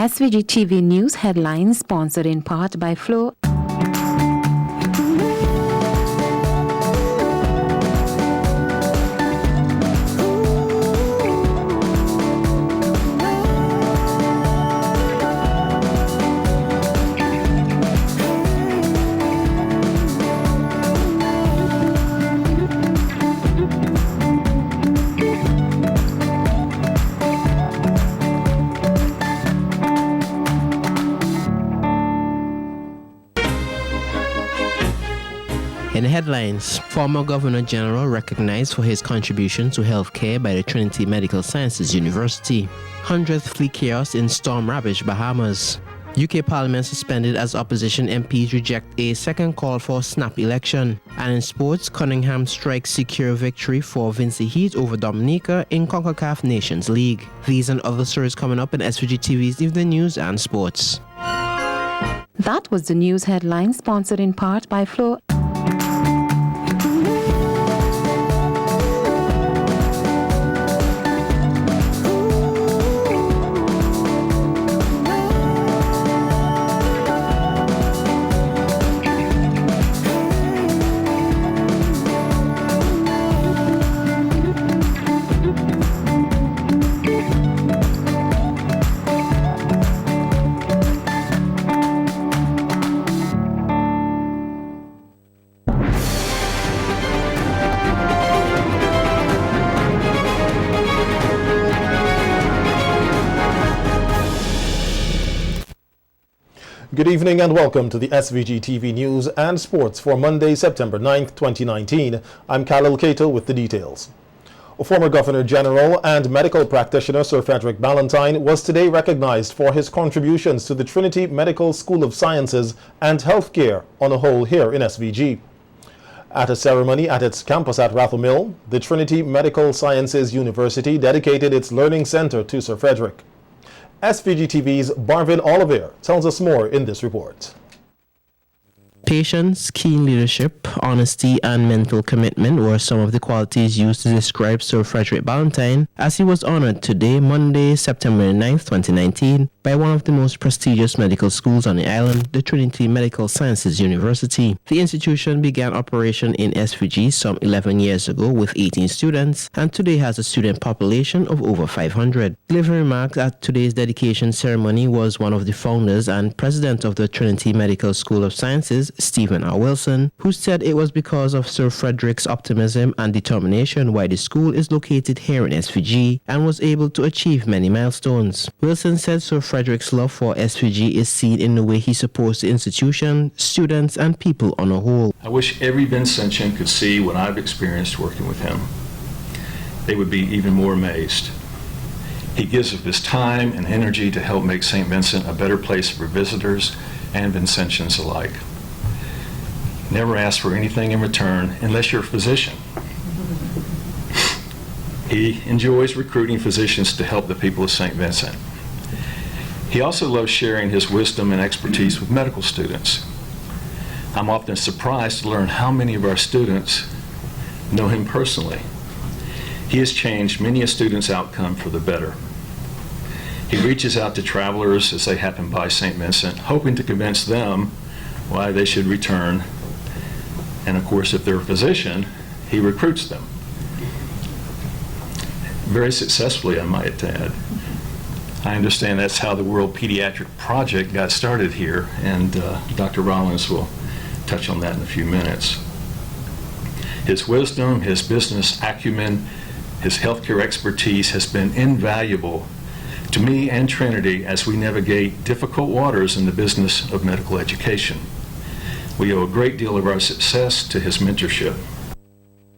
SVG-TV News headlines sponsored in part by Flo. In the headlines, former Governor General recognized for his contribution to healthcare by the Trinity Medical Sciences University. 100th fleet chaos in storm-ravaged Bahamas. UK Parliament suspended as opposition MPs reject a second call for snap election. And in sports, Cunningham strikes secure victory for Vincy Heat over Dominica in CONCACAF Nations League. These and other stories coming up in SVG-TV's Evening News and Sports. That was the news headline sponsored in part by Flo. Good evening and welcome to the SVG-TV News and Sports for Monday, September 9th, 2019. I'm Khalil Cato with the details. Former Governor General and medical practitioner Sir Frederick Ballantyne was today recognized for his contributions to the Trinity Medical School of Sciences and Healthcare on a whole here in SVG. At a ceremony at its campus at Rathamill, the Trinity Medical Sciences University dedicated its learning center to Sir Frederick. SVG-TV's Barvin Oliver tells us more in this report. Patience, keen leadership, honesty, and mental commitment were some of the qualities used to describe Sir Frederick Ballantyne as he was honored today, Monday, September 9th, 2019, by one of the most prestigious medical schools on the island, the Trinity Medical Sciences University. The institution began operation in SVG some 11 years ago with 18 students, and today has a student population of over 500. Delivering remarks at today's dedication ceremony was one of the founders and president of the Trinity Medical School of Sciences, Stephen R. Wilson, who said it was because of Sir Frederick's optimism and determination why the school is located here in SVG and was able to achieve many milestones. Wilson said Sir Frederick's love for SVG is seen in the way he supports the institution, students, and people on a whole. I wish every Vincentian could see what I've experienced working with him. They would be even more amazed. He gives of his time and energy to help make St. Vincent a better place for visitors and Vincentians alike. Never ask for anything in return unless you're a physician. He enjoys recruiting physicians to help the people of St. Vincent. He also loves sharing his wisdom and expertise with medical students. I'm often surprised to learn how many of our students know him personally. He has changed many a student's outcome for the better. He reaches out to travelers as they happen by St. Vincent, hoping to convince them why they should return. And of course, if they're a physician, he recruits them. Very successfully, I might add. I understand that's how the World Pediatric Project got started here, and Dr. Rollins will touch on that in a few minutes. His wisdom, his business acumen, his healthcare expertise has been invaluable to me and Trinity as we navigate difficult waters in the business of medical education. We owe a great deal of our success to his mentorship.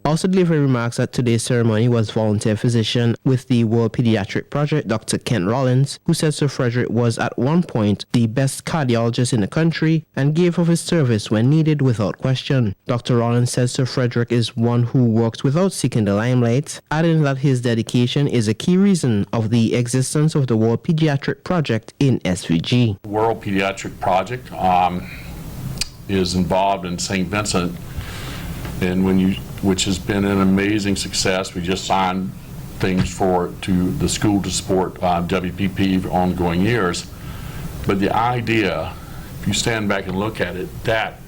Also delivering remarks at today's ceremony was volunteer physician with the World Pediatric Project, Dr. Kent Rollins, who said Sir Frederick was at one point the best cardiologist in the country and gave of his service when needed without question. Dr. Rollins says Sir Frederick is one who works without seeking the limelight, adding that his dedication is a key reason of the existence of the World Pediatric Project in SVG. The World Pediatric Project is involved in St. Vincent, and which has been an amazing success. We just signed things to the school to support WPP for ongoing years. But the idea, if you stand back and look at it, that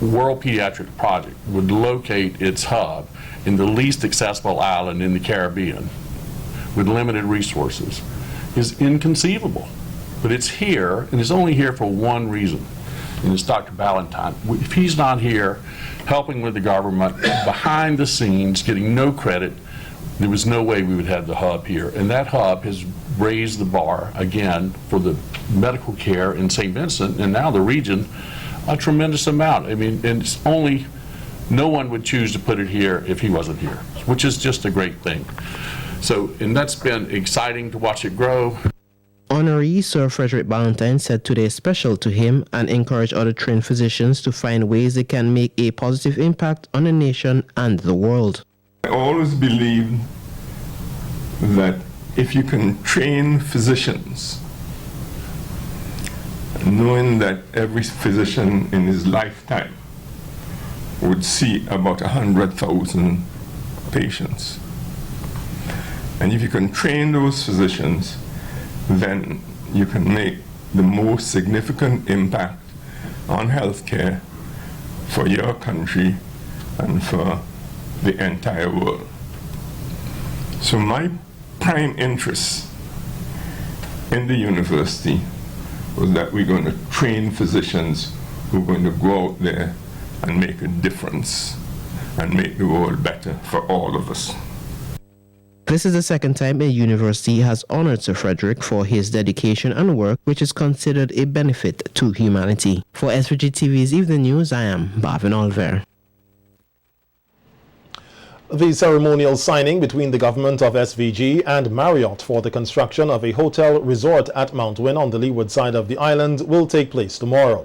World Pediatric Project would locate its hub in the least accessible island in the Caribbean with limited resources is inconceivable. But it's here, and it's only here for one reason, and it's Dr. Ballantyne. If he's not here helping with the government, behind the scenes, getting no credit, there was no way we would have the hub here. And that hub has raised the bar, again, for the medical care in St. Vincent, and now the region, a tremendous amount. I mean, and it's only, no one would choose to put it here if he wasn't here, which is just a great thing. So, and that's been exciting to watch it grow. Honoree Sir Frederick Ballantyne said today is special to him and encouraged other trained physicians to find ways they can make a positive impact on the nation and the world. I always believe that if you can train physicians, knowing that every physician in his lifetime would see about 100,000 patients. And if you can train those physicians, then you can make the most significant impact on healthcare for your country and for the entire world. So my prime interest in the university was that we're going to train physicians who are going to go out there and make a difference and make the world better for all of us. This is the second time a university has honored Sir Frederick for his dedication and work, which is considered a benefit to humanity. For SVG-TV's Evening News, I am Bhavin Olver. The ceremonial signing between the government of SVG and Marriott for the construction of a hotel resort at Mount Wynn on the leeward side of the island will take place tomorrow.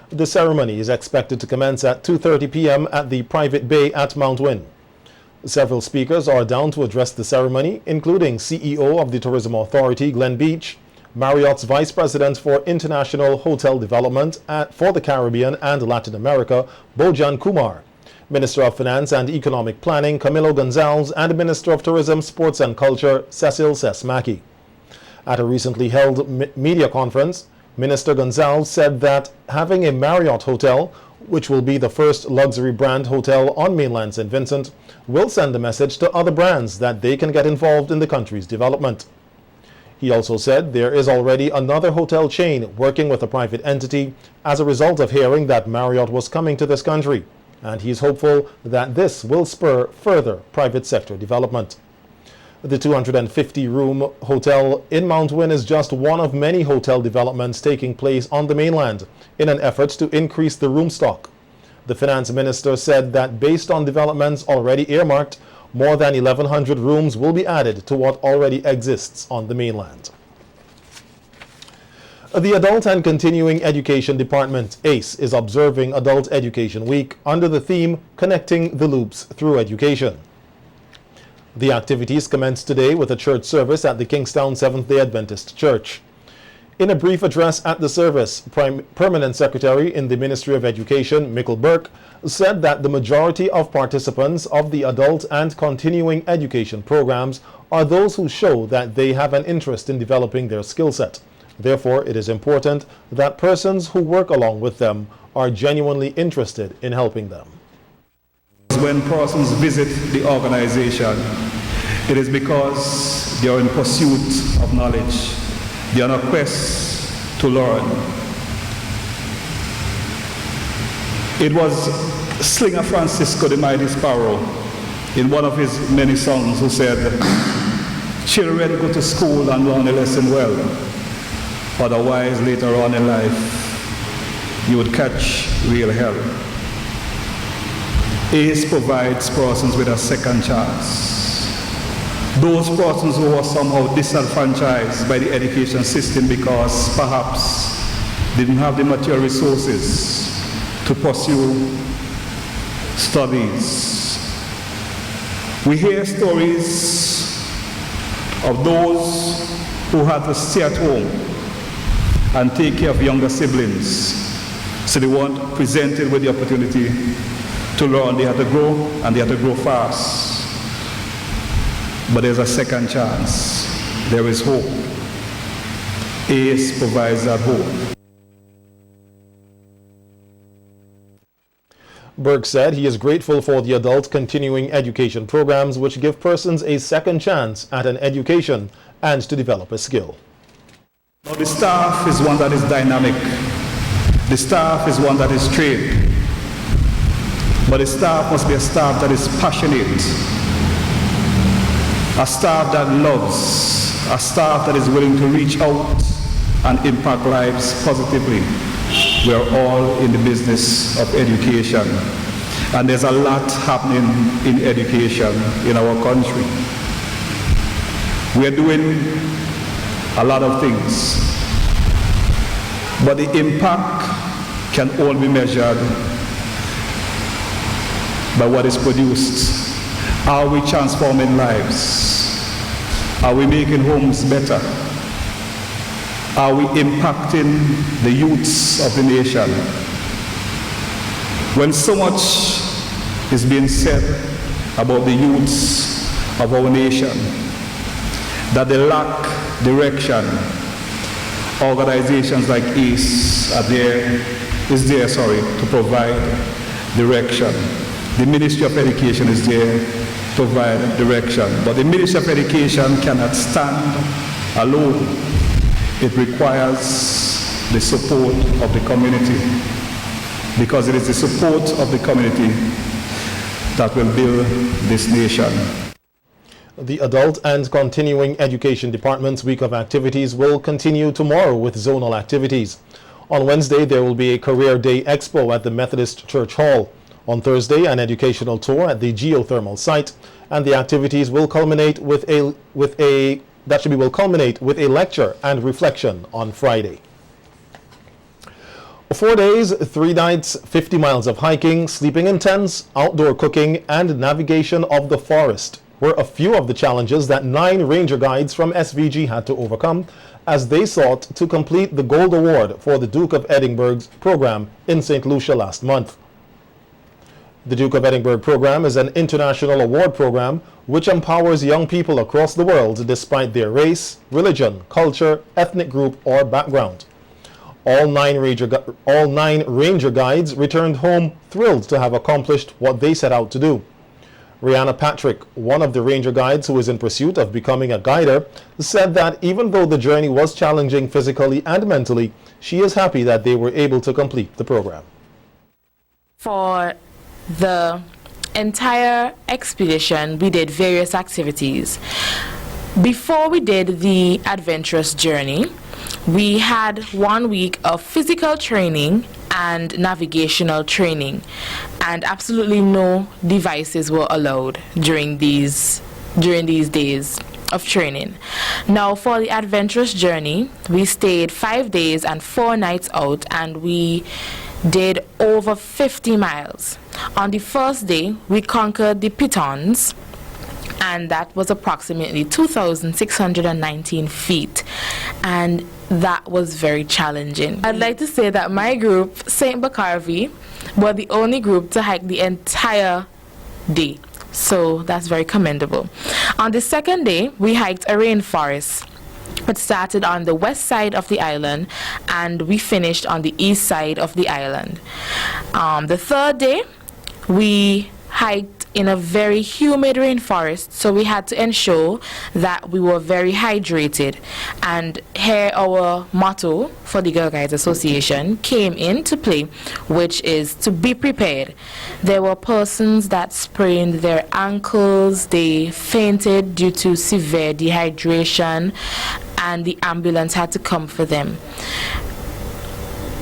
The ceremony is expected to commence at 2:30 p.m. at the private bay at Mount Wynn. Several speakers are down to address the ceremony, including CEO of the Tourism Authority, Glenn Beach, Marriott's Vice President for International Hotel Development for the Caribbean and Latin America, Bojan Kumar, Minister of Finance and Economic Planning, Camilo Gonzalez, and Minister of Tourism, Sports and Culture, Cecil Sesmaki. At a recently held media conference, Minister Gonzalez said that having a Marriott hotel, which will be the first luxury brand hotel on mainland St. Vincent, will send a message to other brands that they can get involved in the country's development. He also said there is already another hotel chain working with a private entity as a result of hearing that Marriott was coming to this country, and he's hopeful that this will spur further private sector development. The 250-room hotel in Mount Wynn is just one of many hotel developments taking place on the mainland in an effort to increase the room stock. The finance minister said that based on developments already earmarked, more than 1,100 rooms will be added to what already exists on the mainland. The Adult and Continuing Education Department, ACE, is observing Adult Education Week under the theme Connecting the Loops Through Education. The activities commenced today with a church service at the Kingstown Seventh-day Adventist Church. In a brief address at the service, Permanent Secretary in the Ministry of Education, Mikkel Burke, said that the majority of participants of the adult and continuing education programs are those who show that they have an interest in developing their skill set. Therefore, it is important that persons who work along with them are genuinely interested in helping them. When persons visit the organization, it is because they are in pursuit of knowledge. They are on a quest to learn. It was Slinger Francisco the Mighty Sparrow in one of his many songs who said, "Children go to school and learn a lesson well. Otherwise, later on in life, you would catch real hell." ACE provides persons with a second chance. Those persons who are somehow disenfranchised by the education system because perhaps didn't have the material resources to pursue studies. We hear stories of those who had to stay at home and take care of younger siblings, so they weren't presented with the opportunity to learn. They had to grow, and they had to grow fast. But there's a second chance. There is hope. ACE provides at home. Burke said he is grateful for the adult continuing education programs which give persons a second chance at an education and to develop a skill. Now, the staff is one that is dynamic. The staff is one that is trained. But the staff must be a staff that is passionate, a staff that loves, a staff that is willing to reach out and impact lives positively. We are all in the business of education, and there's a lot happening in education in our country. We are doing a lot of things, but the impact can only be measured by what is produced. Are we transforming lives? Are we making homes better? Are we impacting the youths of the nation? When so much is being said about the youths of our nation, that they lack direction, organizations like ACE is there to provide direction. The Ministry of Education is there to provide direction. But the Ministry of Education cannot stand alone. It requires the support of the community, because it is the support of the community that will build this nation. The Adult and Continuing Education Department's week of activities will continue tomorrow with zonal activities. On Wednesday, there will be a Career Day Expo at the Methodist Church Hall. On Thursday, an educational tour at the geothermal site, and the activities will culminate with a lecture and reflection on Friday. 4 days, 3 nights, 50 miles of hiking, sleeping in tents, outdoor cooking, and navigation of the forest were a few of the challenges that 9 ranger guides from SVG had to overcome as they sought to complete the Gold Award for the Duke of Edinburgh's program in St. Lucia last month. The Duke of Edinburgh program is an international award program which empowers young people across the world despite their race, religion, culture, ethnic group, or background. All nine ranger guides returned home thrilled to have accomplished what they set out to do. Rihanna Patrick, one of the ranger guides who is in pursuit of becoming a guider, said that even though the journey was challenging physically and mentally, she is happy that they were able to complete the program. For the entire expedition, we did various activities. Before we did the adventurous journey, we had 1 week of physical training and navigational training, and absolutely no devices were allowed during these days of training. Now, for the adventurous journey, we stayed 5 days and 4 nights out, and we did over 50 miles. On the first day, we conquered the Pitons, and that was approximately 2,619 feet, and that was very challenging. I'd like to say that my group, St. Bacarvi, were the only group to hike the entire day, so that's very commendable. On the second day, we hiked a rainforest. It started on the west side of the island, and we finished on the east side of the island. The third day, we hiked in a very humid rainforest, so we had to ensure that we were very hydrated. And here our motto for the Girl Guides Association came into play, which is to be prepared. There were persons that sprained their ankles, they fainted due to severe dehydration, and the ambulance had to come for them.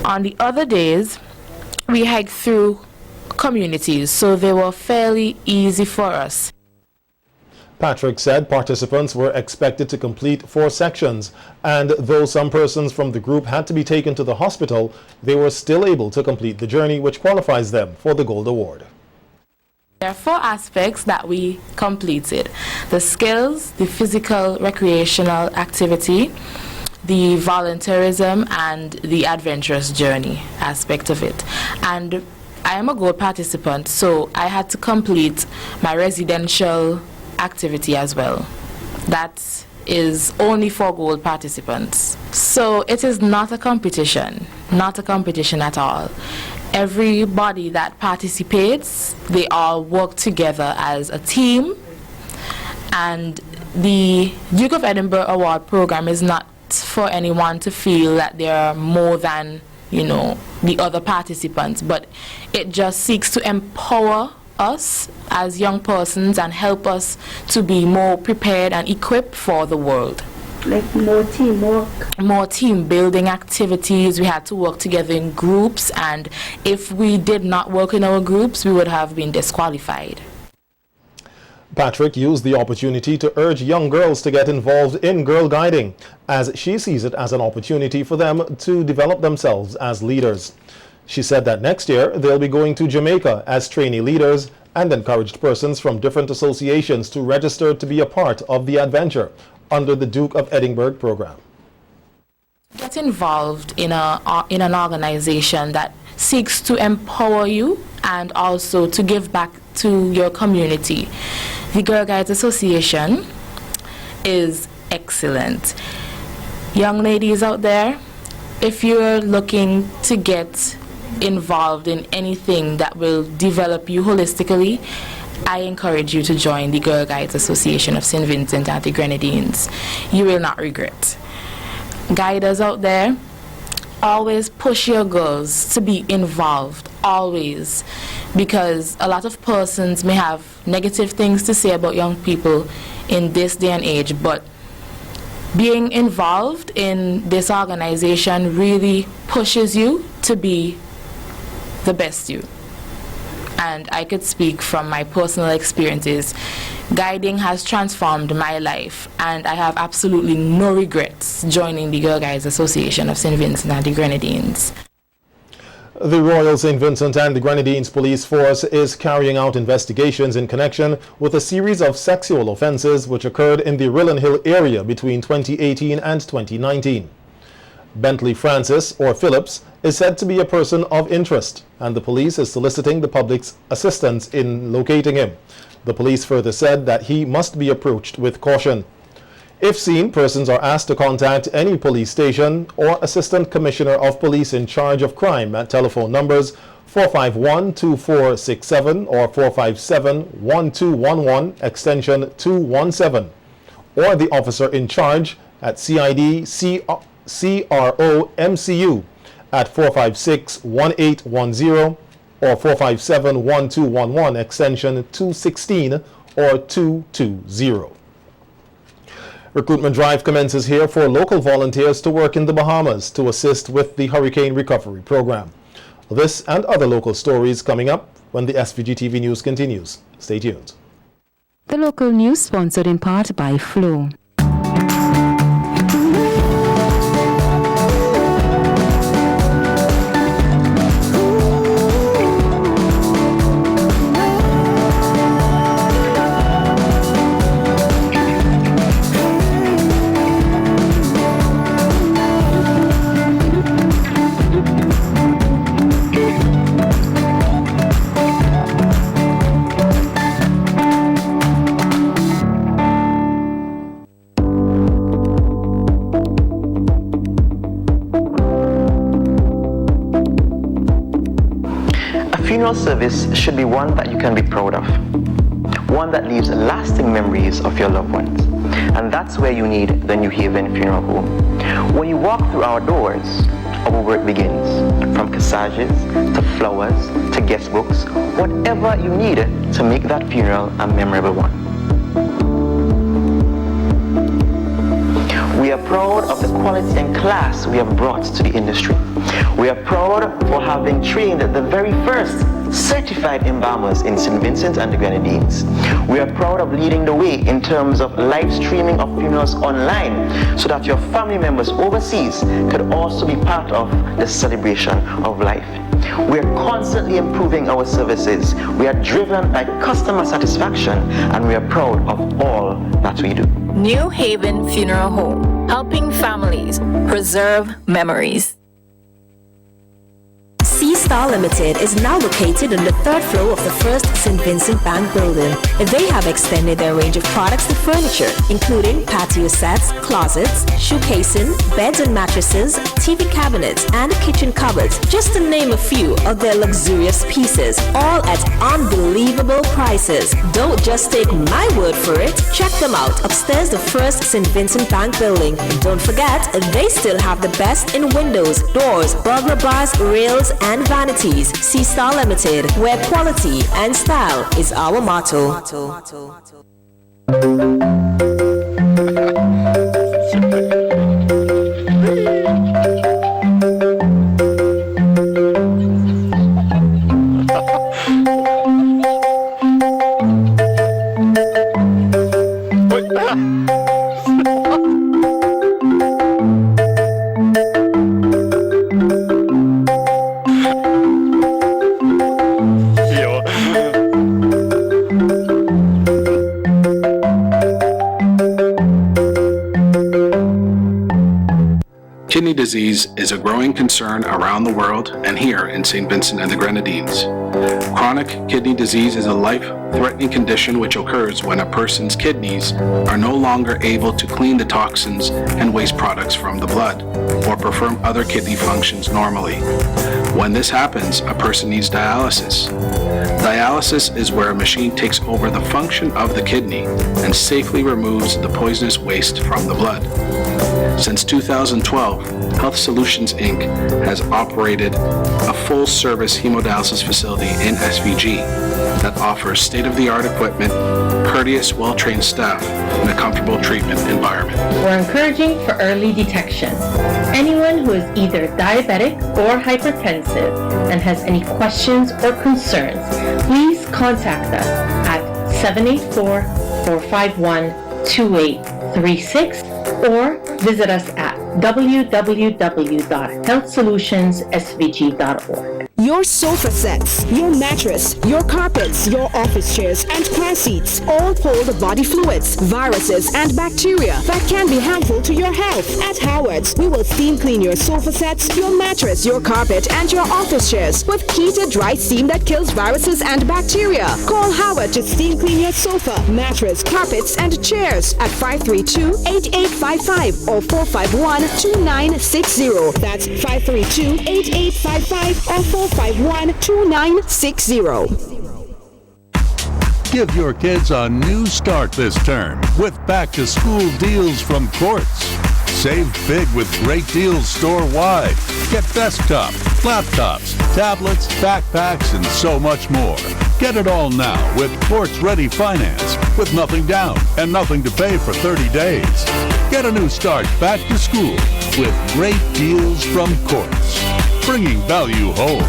On the other days, we hiked through communities, so they were fairly easy for us. Patrick said participants were expected to complete 4 sections, and though some persons from the group had to be taken to the hospital, they were still able to complete the journey, which qualifies them for the Gold Award. There are 4 aspects that we completed: the skills, the physical recreational activity, the volunteerism, and the adventurous journey aspect of it. And I am a gold participant, so I had to complete my residential activity as well. That is only for gold participants. So it is not a competition at all. Everybody that participates, they all work together as a team, and the Duke of Edinburgh Award program is not for anyone to feel that they are more than, the other participants, but it just seeks to empower us as young persons and help us to be more prepared and equipped for the world. Like more teamwork? More team building activities. We had to work together in groups, and if we did not work in our groups, we would have been disqualified. Patrick used the opportunity to urge young girls to get involved in girl guiding, as she sees it as an opportunity for them to develop themselves as leaders. She said that next year they'll be going to Jamaica as trainee leaders, and encouraged persons from different associations to register to be a part of the adventure under the Duke of Edinburgh program. Get involved in an organization that seeks to empower you and also to give back to your community. The Girl Guides Association is excellent. Young ladies out there, if you're looking to get involved in anything that will develop you holistically, I encourage you to join the Girl Guides Association of St. Vincent and the Grenadines. You will not regret. Guiders out there, always push your girls to be involved, always, because a lot of persons may have negative things to say about young people in this day and age, but being involved in this organization really pushes you to be the best you. And I could speak from my personal experiences. Guiding has transformed my life, and I have absolutely no regrets joining the Girl Guides Association of St. Vincent and the Grenadines. The Royal St. Vincent and the Grenadines Police Force is carrying out investigations in connection with a series of sexual offences which occurred in the Rillen Hill area between 2018 and 2019. Bentley Francis, or Phillips, is said to be a person of interest, and the police is soliciting the public's assistance in locating him. The police further said that he must be approached with caution. If seen, persons are asked to contact any police station or Assistant Commissioner of Police in charge of crime at telephone numbers 451-2467 or 457-1211 extension 217, or the officer in charge at CID CRO MCU at 456-1810 or 457-1211 extension 216 or 220. Recruitment drive commences here for local volunteers to work in the Bahamas to assist with the hurricane recovery program. This and other local stories coming up when the SVG-TV news continues. Stay tuned. The local news sponsored in part by Flow. Funeral service should be one that you can be proud of, one that leaves lasting memories of your loved ones. And that's where you need the New Haven Funeral Home. When you walk through our doors, our work begins. From corsages to flowers to guest books, whatever you need to make that funeral a memorable one. We are proud of the quality and class we have brought to the industry. We are proud for having trained the very first certified embalmers in St. Vincent and the Grenadines. We are proud of leading the way in terms of live streaming of funerals online so that your family members overseas could also be part of the celebration of life. We are constantly improving our services. We are driven by customer satisfaction, and we are proud of all that we do. New Haven Funeral Home, helping families preserve memories. Star Limited is now located on the 3rd floor of the first St. Vincent Bank building. They have extended their range of products to furniture, including patio sets, closets, shoe casing, beds and mattresses, TV cabinets, and kitchen cupboards, just to name a few of their luxurious pieces, all at unbelievable prices. Don't just take my word for it. Check them out upstairs the first St. Vincent Bank building. And don't forget, they still have the best in windows, doors, burglar bars, rails, and vanities. See Star Limited, where quality and style is our motto. Kidney disease is a growing concern around the world and here in St. Vincent and the Grenadines. Chronic kidney disease is a life-threatening condition which occurs when a person's kidneys are no longer able to clean the toxins and waste products from the blood or perform other kidney functions normally. When this happens, a person needs dialysis. Dialysis is where a machine takes over the function of the kidney and safely removes the poisonous waste from the blood. Since 2012, Health Solutions Inc. has operated a full-service hemodialysis facility in SVG that offers state-of-the-art equipment, courteous, well-trained staff, and a comfortable treatment environment. We're encouraging for early detection. Anyone who is either diabetic or hypertensive and has any questions or concerns, please contact us at 784-451-2836 or visit us at www.healthsolutionsSVG.org. Your sofa sets, your mattress, your carpets, your office chairs, and car seats all hold body fluids, viruses, and bacteria that can be harmful to your health. At Howard's, we will steam clean your sofa sets, your mattress, your carpet, and your office chairs with heated dry steam that kills viruses and bacteria. Call Howard to steam clean your sofa, mattress, carpets, and chairs at 532-8855 or 451-2960. That's 532-8855 or 451-2960. Give your kids a new start this term with back-to-school deals from Quartz. Save big with great deals store-wide. Get desktop, laptops, tablets, backpacks, and so much more. Get it all now with Quartz-ready finance with nothing down and nothing to pay for 30 days. Get a new start back to school with great deals from Quartz, bringing value home.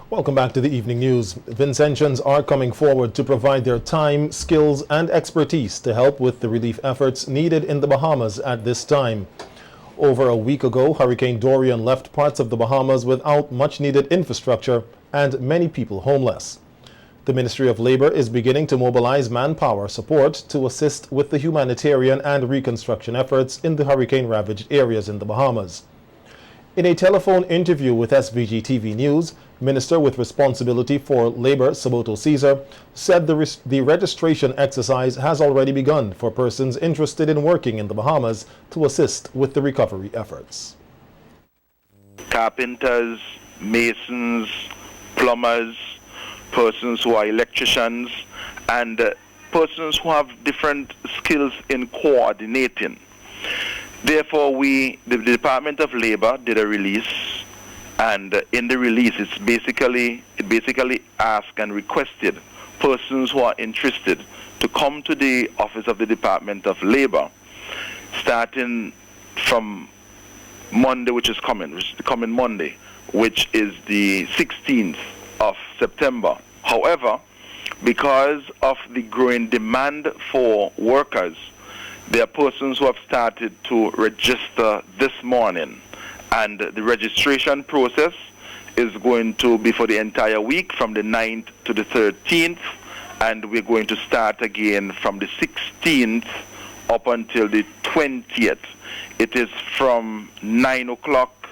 Welcome back to the evening news. Vincentians are coming forward to provide their time, skills, and expertise to help with the relief efforts needed in the Bahamas at this time. Over a week ago, Hurricane Dorian left parts of the Bahamas without much needed infrastructure and many people homeless. The Ministry of Labor is beginning to mobilize manpower support to assist with the humanitarian and reconstruction efforts in the hurricane-ravaged areas in the Bahamas. In a telephone interview with SVG-TV News, Minister with responsibility for labor, Saboto Caesar, said the registration exercise has already begun for persons interested in working in the Bahamas to assist with the recovery efforts. Carpenters, masons, plumbers, persons who are electricians, and persons who have different skills in coordinating. Therefore, the Department of Labor did a release, and in the release, it basically asked and requested persons who are interested to come to the office of the Department of Labor, starting from Monday, which is coming Monday, which is the 16th of September. However, because of the growing demand for workers, there are persons who have started to register this morning, and the registration process is going to be for the entire week from the 9th to the 13th, and we're going to start again from the 16th up until the 20th. It is from 9 o'clock,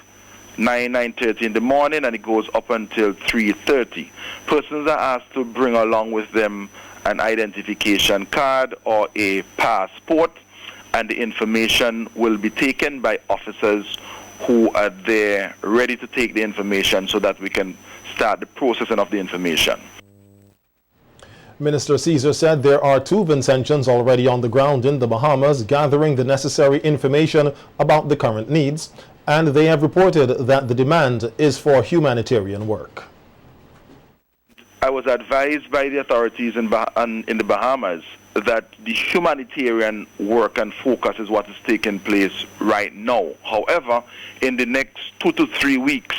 9:30 in the morning, and it goes up until 3:30. Persons are asked to bring along with them an identification card or a passport, and the information will be taken by officers who are there ready to take the information so that we can start the processing of the information. Minister Caesar said there are 2 Vincentians already on the ground in the Bahamas gathering the necessary information about the current needs, and they have reported that the demand is for humanitarian work. I was advised by the authorities in the Bahamas that the humanitarian work and focus is what is taking place right now. However, in the next 2 to 3 weeks,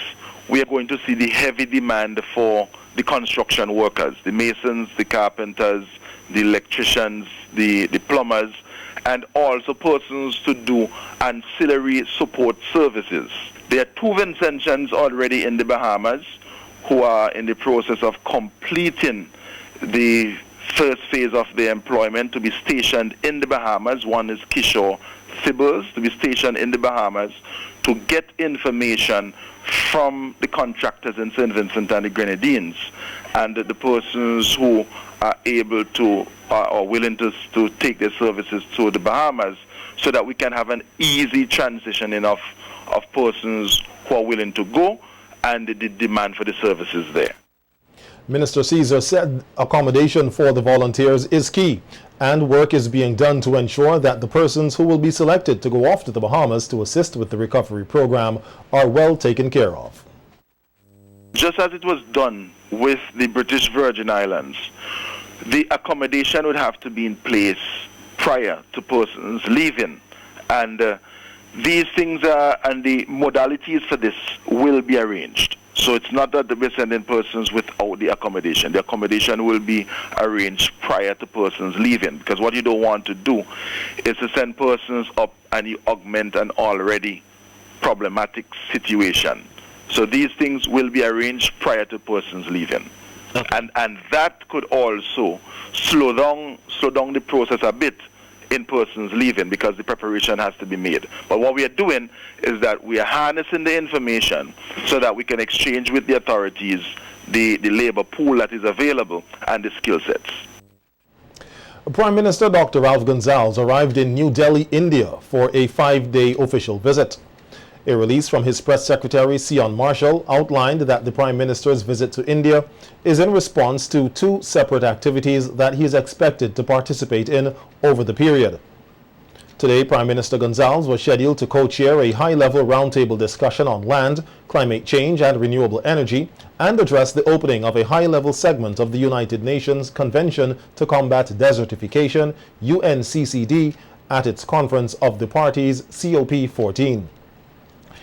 we are going to see the heavy demand for the construction workers, the masons, the carpenters, the electricians, the plumbers, and also persons to do ancillary support services. There are 2 Vincentians already in the Bahamas who are in the process of completing the first phase of their employment to be stationed in the Bahamas. One is Kishore Sibbles, to be stationed in the Bahamas to get information from the contractors in St. Vincent and the Grenadines, and the persons who are able to or willing to take their services to the Bahamas, so that we can have an easy transitioning of persons who are willing to go and the demand for the services there. Minister Caesar said accommodation for the volunteers is key, and work is being done to ensure that the persons who will be selected to go off to the Bahamas to assist with the recovery program are well taken care of. Just as it was done with the British Virgin Islands, the accommodation would have to be in place prior to persons leaving, and these things and the modalities for this will be arranged. So it's not that we're sending persons without the accommodation. The accommodation will be arranged prior to persons leaving, because what you don't want to do is to send persons up and you augment an already problematic situation. So these things will be arranged prior to persons leaving. Okay. And that could also slow down the process a bit in persons leaving, because the preparation has to be made. But what we are doing is that we are harnessing the information so that we can exchange with the authorities the labor pool that is available and the skill sets. Prime Minister Dr. Ralph Gonsalves arrived in New Delhi, India for a 5-day official visit. A release from his press secretary, Sion Marshall, outlined that the Prime Minister's visit to India is in response to 2 separate activities that he is expected to participate in over the period. Today, Prime Minister Gonsalves was scheduled to co-chair a high-level roundtable discussion on land, climate change and renewable energy, and address the opening of a high-level segment of the United Nations Convention to Combat Desertification, UNCCD, at its Conference of the Parties, COP14.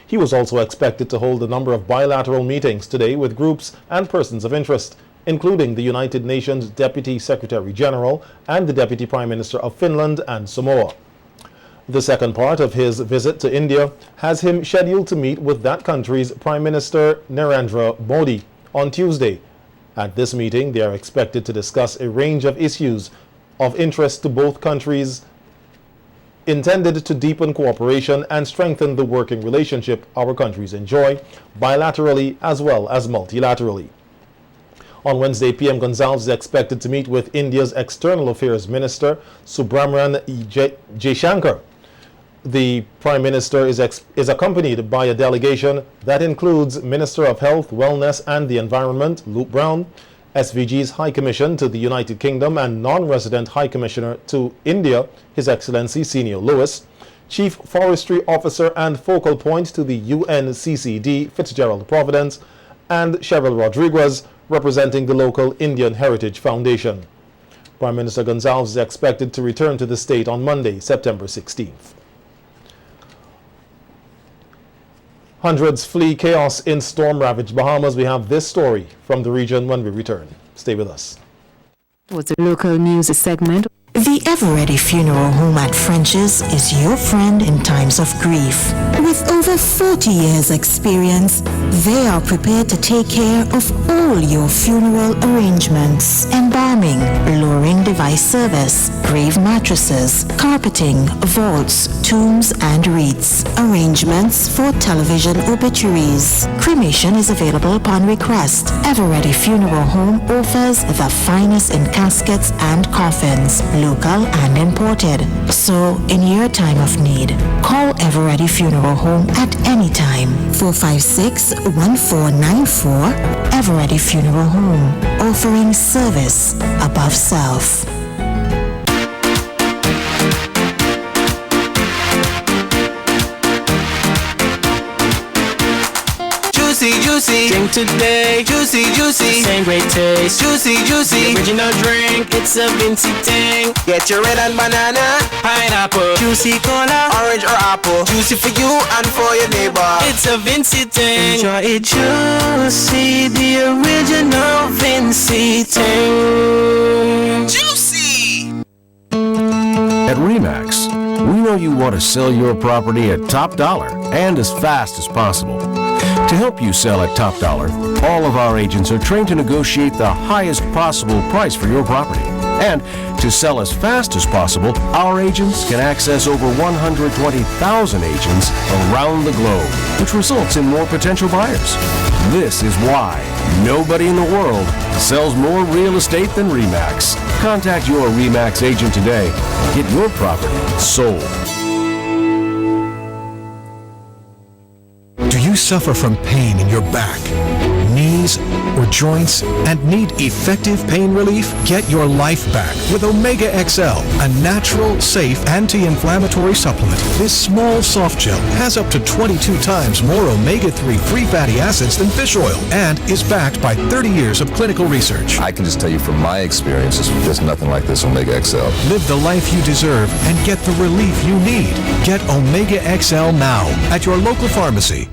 He was also expected to hold a number of bilateral meetings today with groups and persons of interest, including the United Nations Deputy Secretary General and the Deputy Prime Minister of Finland and Samoa. The second part of his visit to India has him scheduled to meet with that country's Prime Minister Narendra Modi on Tuesday. At this meeting, they are expected to discuss a range of issues of interest to both countries, intended to deepen cooperation and strengthen the working relationship our countries enjoy, bilaterally as well as multilaterally. On Wednesday, PM Gonsalves is expected to meet with India's External Affairs Minister, Subramanian Jaishankar. The Prime Minister is accompanied by a delegation that includes Minister of Health, Wellness and the Environment, Luke Brown, SVG's High Commission to the United Kingdom and non-resident High Commissioner to India, His Excellency Senio Lewis, Chief Forestry Officer and focal point to the UNCCD, Fitzgerald Providence, and Cheryl Rodriguez, representing the local Indian Heritage Foundation. Prime Minister Gonsalves is expected to return to the state on Monday, September 16th. Hundreds flee chaos in storm-ravaged Bahamas. We have this story from the region when we return. Stay with us. It was a local news segment. The Ever-Ready Funeral Home at French's is your friend in times of grief. With over 40 years' experience, they are prepared to take care of all your funeral arrangements. Embalming, lowering the televised service, grave mattresses, carpeting, vaults, tombs, and wreaths. Arrangements for television obituaries. Cremation is available upon request. Everready Funeral Home offers the finest in caskets and coffins, local and imported. So, in your time of need, call Everready Funeral Home at any time. 456-1494. Everready Funeral Home, offering service above self. Juicy, juicy, drink today. Juicy, juicy, same great taste. Juicy, juicy, original drink. It's a Vinci thing. Get your red and banana, pineapple, juicy cola, orange or apple. Juicy for you and for your neighbor. It's a Vinci thing. Enjoy it juicy, the original Vinci thing. Juicy. At RE/MAX, we know you want to sell your property at top dollar and as fast as possible. To help you sell at top dollar, all of our agents are trained to negotiate the highest possible price for your property. And to sell as fast as possible, our agents can access over 120,000 agents around the globe, which results in more potential buyers. This is why nobody in the world sells more real estate than RE/MAX. Contact your RE/MAX agent today and get your property sold. Do you suffer from pain in your back, knees, or joints and need effective pain relief? Get your life back with Omega XL, a natural, safe, anti-inflammatory supplement. This small soft gel has up to 22 times more omega-3 free fatty acids than fish oil and is backed by 30 years of clinical research. I can just tell you from my experiences, there's nothing like this Omega XL. Live the life you deserve and get the relief you need. Get Omega XL now at your local pharmacy.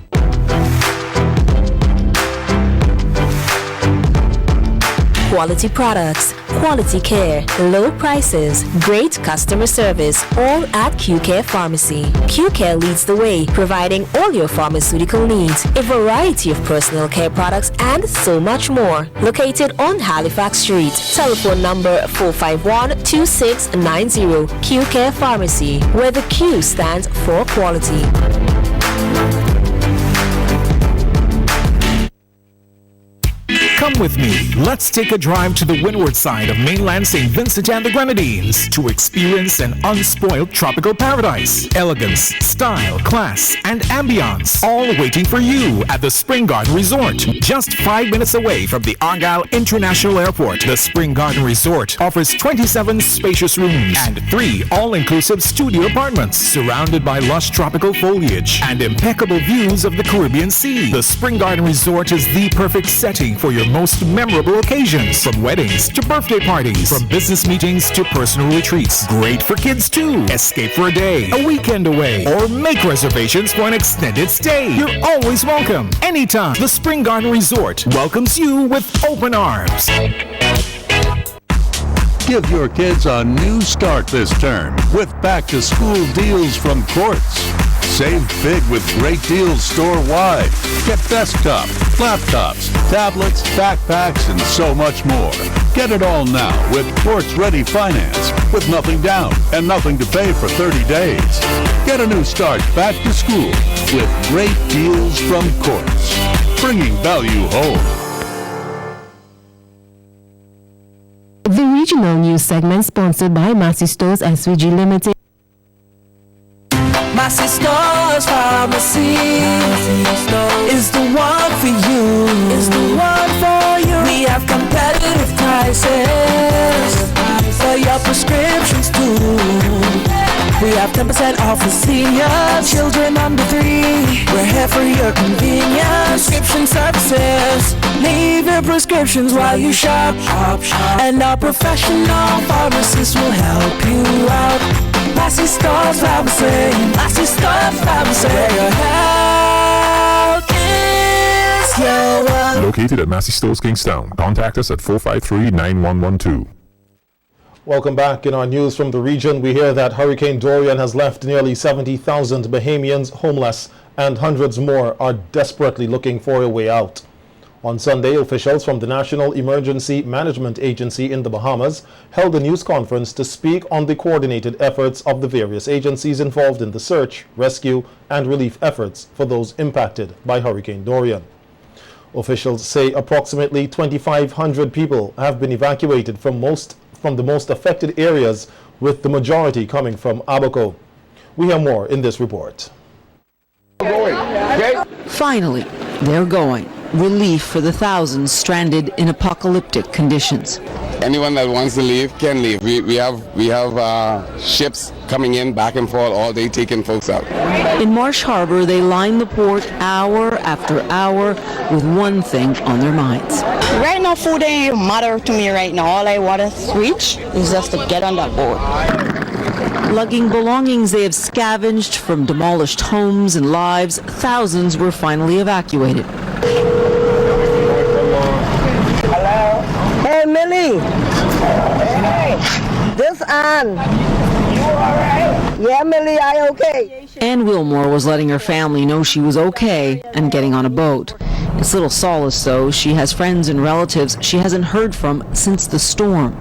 Quality products, quality care, low prices, great customer service, all at QCare Pharmacy. QCare leads the way, providing all your pharmaceutical needs, a variety of personal care products, and so much more. Located on Halifax Street. Telephone number 451-2690. QCare Pharmacy, where the Q stands for quality. Come with me. Let's take a drive to the windward side of mainland St. Vincent and the Grenadines to experience an unspoiled tropical paradise. Elegance, style, class, and ambiance, all waiting for you at the Spring Garden Resort. Just 5 minutes away from the Argyle International Airport, the Spring Garden Resort offers 27 spacious rooms and 3 all-inclusive studio apartments surrounded by lush tropical foliage and impeccable views of the Caribbean Sea. The Spring Garden Resort is the perfect setting for your most memorable occasions, from weddings to birthday parties, from business meetings to personal retreats. Great for kids too. Escape for a day, a weekend away, or make reservations for an extended stay. You're always welcome. Anytime. The Spring Garden Resort welcomes you with open arms. Give your kids a new start this term with back-to-school deals from Quartz. Save big with great deals store-wide. Get desktop, laptops, tablets, backpacks, and so much more. Get it all now with Quartz-ready finance with nothing down and nothing to pay for 30 days. Get a new start back to school with great deals from Quartz. Bringing value home. The regional news segment sponsored by Massey Stores SVG Limited. Massey Stores Pharmacy is the one for you. Is the one for you. We have competitive prices for your prescriptions too. We have 10% off for seniors, children under 3. We're here for your convenience. Prescription services. Leave your prescriptions while you shop. And our professional pharmacists will help you out. Massey Stores Pharmacy. Massey Stores Pharmacy. Where your health is your wealth. Located at Massey Stores Kingstown. Contact us at 453-9112. Welcome back. In our news from the region, we hear that Hurricane Dorian has left nearly 70,000 Bahamians homeless and hundreds more are desperately looking for a way out. On Sunday, officials from the National Emergency Management Agency in the Bahamas held a news conference to speak on the coordinated efforts of the various agencies involved in the search, rescue, and relief efforts for those impacted by Hurricane Dorian. Officials say approximately 2,500 people have been evacuated from the most affected areas, with the majority coming from Abaco. We have more in this report. Finally, they're going. Relief for the thousands stranded in apocalyptic conditions. Anyone that wants to leave can leave. We have ships coming in back and forth all day taking folks out. In Marsh Harbor, they line the port hour after hour with one thing on their minds. Right now, food ain't matter to me right now. All I want to reach is just to get on that boat. Lugging belongings they have scavenged from demolished homes and lives, thousands were finally evacuated. Hello? Hey, Millie. Hey. This Ann. You all right? Yeah, Millie, I okay. Ann Wilmore was letting her family know she was okay and getting on a boat. It's little solace, though. She has friends and relatives she hasn't heard from since the storm.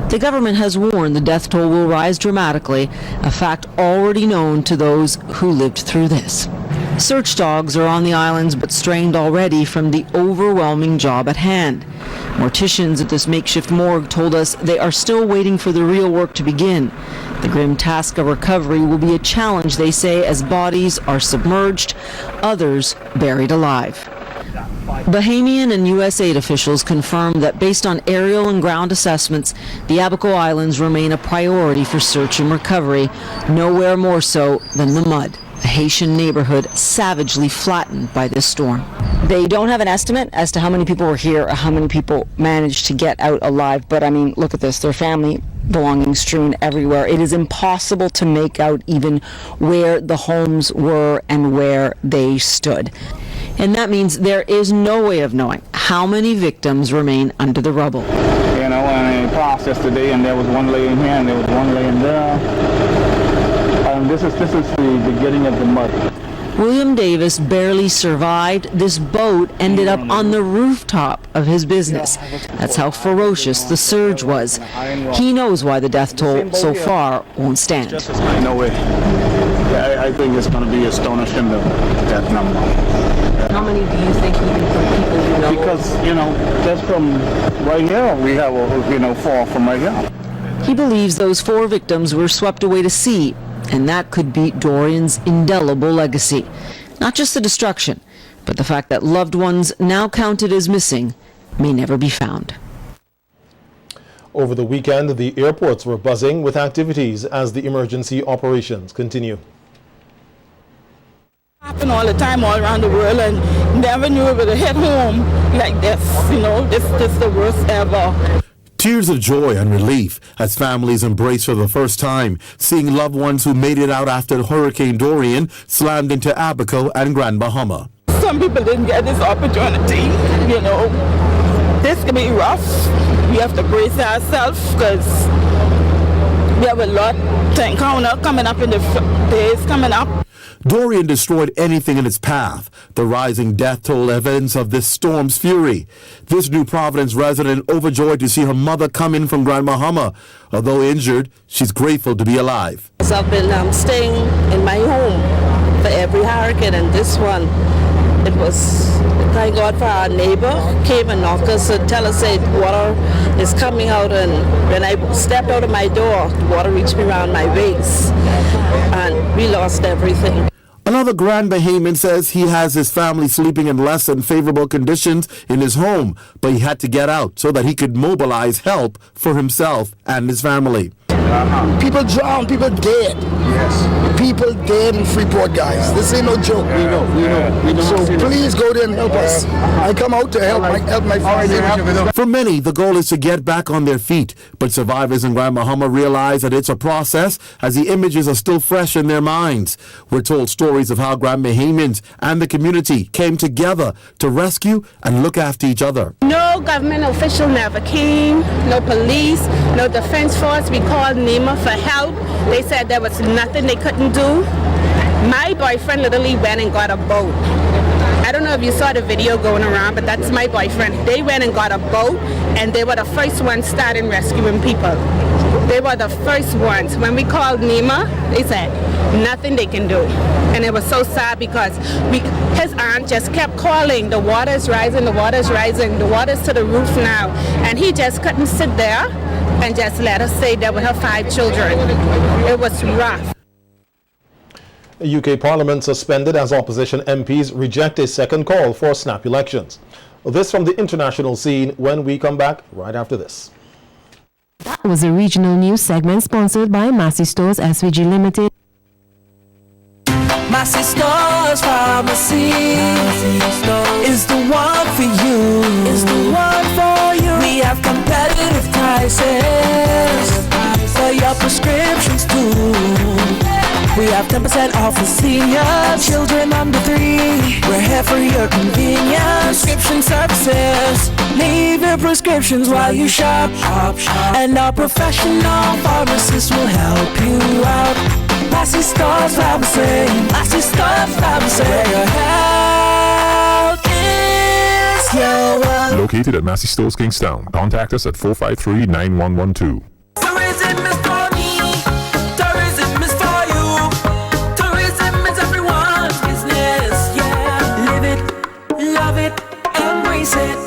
The government has warned the death toll will rise dramatically, a fact already known to those who lived through this. Search dogs are on the islands but strained already from the overwhelming job at hand. Morticians at this makeshift morgue told us they are still waiting for the real work to begin. The grim task of recovery will be a challenge, they say, as bodies are submerged, others buried alive. Bahamian and U.S. aid officials confirmed that based on aerial and ground assessments, the Abaco Islands remain a priority for search and recovery, nowhere more so than the Mud, a Haitian neighborhood savagely flattened by this storm. They don't have an estimate as to how many people were here or how many people managed to get out alive, but I mean, look at this, their family belongings strewn everywhere. It is impossible to make out even where the homes were and where they stood. And that means there is no way of knowing how many victims remain under the rubble. You know, and I processed today, and there was one laying here, and there was one laying there. This is the beginning of the mud. William Davis barely survived. This boat ended up on the rooftop of his business. That's how ferocious the surge was. He knows why the death toll so far won't stand. No way. I think it's going to be astonishing, the death number. How many do you think even from people you know? Because, you know, just from right here, we have, 4 from right here. He believes those 4 victims were swept away to sea, and that could be Dorian's indelible legacy. Not just the destruction, but the fact that loved ones now counted as missing may never be found. Over the weekend, the airports were buzzing with activities as the emergency operations continue. Happen all the time all around the world, and never knew it would hit home like this. You know, this is the worst ever. Tears of joy and relief as families embrace for the first time seeing loved ones who made it out after Hurricane Dorian slammed into Abaco and Grand Bahama. Some people didn't get this opportunity, you know. This can be rough. We have to brace ourselves because we have a lot coming up in the days coming up. Dorian destroyed anything in its path, the rising death toll evidence of this storm's fury. This New Providence resident overjoyed to see her mother come in from Grand Bahama. Although injured, she's grateful to be alive. I've been staying in my home for every hurricane, and this one, it was, thank God for our neighbor, came and knocked us and tell us that water is coming out, and when I stepped out of my door, the water reached me around my waist, and we lost everything. Another Grand Bahamian says he has his family sleeping in less than favorable conditions in his home, but he had to get out so that he could mobilize help for himself and his family. People drown, people dead. Yes. People dead in Freeport, guys. This ain't no joke. We know. So please go there and help us. I come out to help my family. For many, the goal is to get back on their feet, but survivors in Grand Bahama realize that it's a process as the images are still fresh in their minds. We're told stories of how Grand Bahamians and the community came together to rescue and look after each other. No government official never came, no police, no defense force. We called NEMA for help. They said there was nothing they couldn't do. My boyfriend literally went and got a boat I don't know if you saw the video going around, but that's my boyfriend. They went and got a boat, and they were the first ones starting rescuing people. They were the first ones. When we called NEMA, they said nothing they can do. And it was so sad because his aunt just kept calling, the water's rising, the water's rising, the water's to the roof now. And he just couldn't sit there and just let us stay there with her 5 children. It was rough. UK Parliament suspended as opposition MPs reject a second call for snap elections. This from the international scene when we come back right after this. That was a regional news segment sponsored by Massey Stores SVG Limited. Massey Stores Pharmacy is the one for you. Is the one for you. We have competitive prices for your prescriptions too. We have 10% off for seniors, children under 3. We're here for your convenience. Prescription services. Leave your prescriptions while you shop. And our professional pharmacists will help you out. Massey Stores Pharmacy. Massey Stores Pharmacy. Where your health is your wealth. Located at Massey Stores, Kingstown. Contact us at 453-9112. Tourism is for me. Tourism is for you. Tourism is everyone's business. Yeah. Live it, love it, embrace it.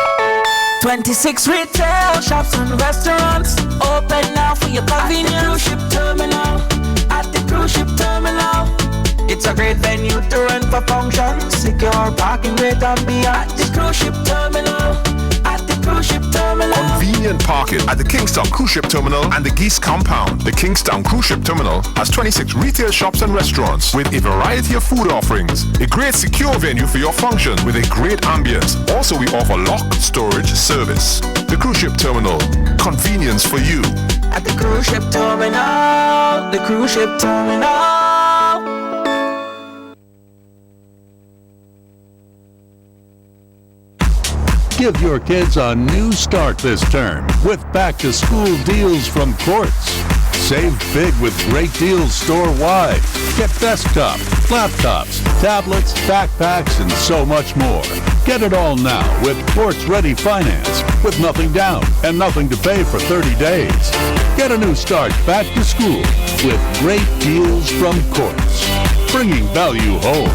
26 retail shops and restaurants open now for your convenience. At the cruise ship terminal. At the cruise ship terminal. It's a great venue to run for functions. Secure parking, great ambiance. At the cruise ship terminal. At the cruise ship terminal. Convenient parking at the Kingstown Cruise Ship Terminal and the Geese Compound. The Kingstown Cruise Ship Terminal has 26 retail shops and restaurants with a variety of food offerings. A great secure venue for your function with a great ambience. Also, we offer lock storage service. The Cruise Ship Terminal. Convenience for you. At the cruise ship terminal. The cruise ship terminal. Give your kids a new start this term with back-to-school deals from Quartz. Save big with great deals store-wide. Get desktops, laptops, tablets, backpacks, and so much more. Get it all now with Quartz-ready finance with nothing down and nothing to pay for 30 days. Get a new start back to school with great deals from Quartz. Bringing value home.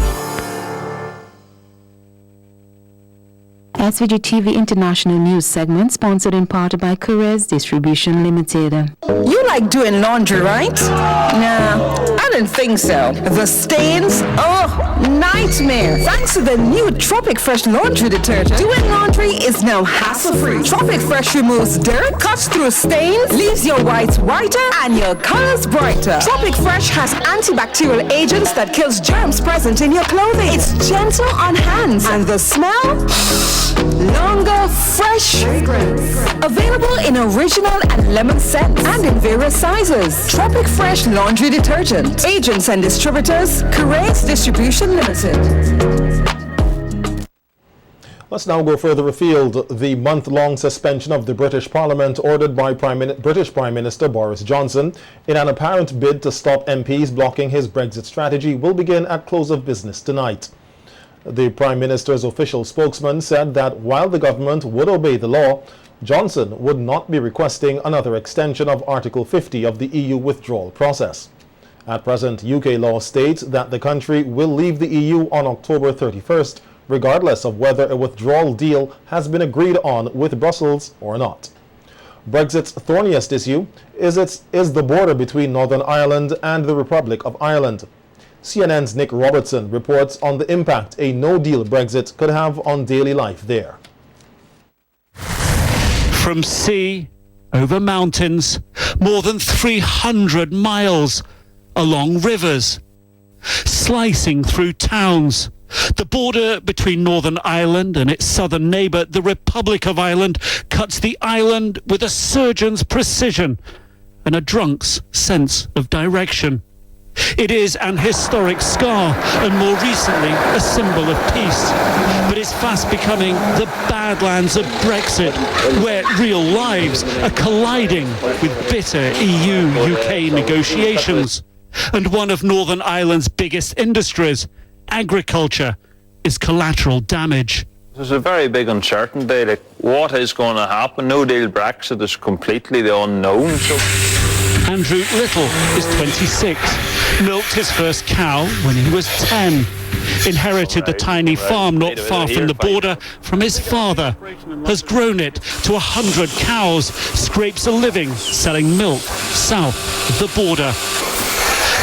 SVG-TV International News segment sponsored in part by Perez Distribution Limited. You like doing laundry, right? Nah, I didn't think so. The stains? Oh, nightmare. Thanks to the new Tropic Fresh laundry detergent, doing laundry is now hassle-free. Tropic Fresh removes dirt, cuts through stains, leaves your whites whiter, and your colors brighter. Tropic Fresh has antibacterial agents that kills germs present in your clothing. It's gentle on hands, and the smell? Longer, fresh fragrance. Available in original and lemon scents and in various sizes. Tropic Fresh Laundry Detergent. Agents and distributors, Perez Distribution Limited. Let's now go further afield. The month-long suspension of the British Parliament ordered by British Prime Minister Boris Johnson in an apparent bid to stop MPs blocking his Brexit strategy will begin at close of business tonight. The Prime Minister's official spokesman said that while the government would obey the law, Johnson would not be requesting another extension of Article 50 of the EU withdrawal process. At present, UK law states that the country will leave the EU on October 31st, regardless of whether a withdrawal deal has been agreed on with Brussels or not. Brexit's thorniest issue is the border between Northern Ireland and the Republic of Ireland. CNN's Nick Robertson reports on the impact a no-deal Brexit could have on daily life there. From sea, over mountains, more than 300 miles, along rivers, slicing through towns. The border between Northern Ireland and its southern neighbour, the Republic of Ireland, cuts the island with a surgeon's precision and a drunk's sense of direction. It is an historic scar and more recently a symbol of peace, but it's fast becoming the badlands of Brexit, where real lives are colliding with bitter EU-UK negotiations. And one of Northern Ireland's biggest industries, agriculture, is collateral damage. There's a very big uncertainty, like what is going to happen. No deal Brexit is completely the unknown. So Andrew Little is 26, milked his first cow when he was 10, inherited the tiny farm not far from the border from his father, has grown it to 100 cows, scrapes a living selling milk south of the border.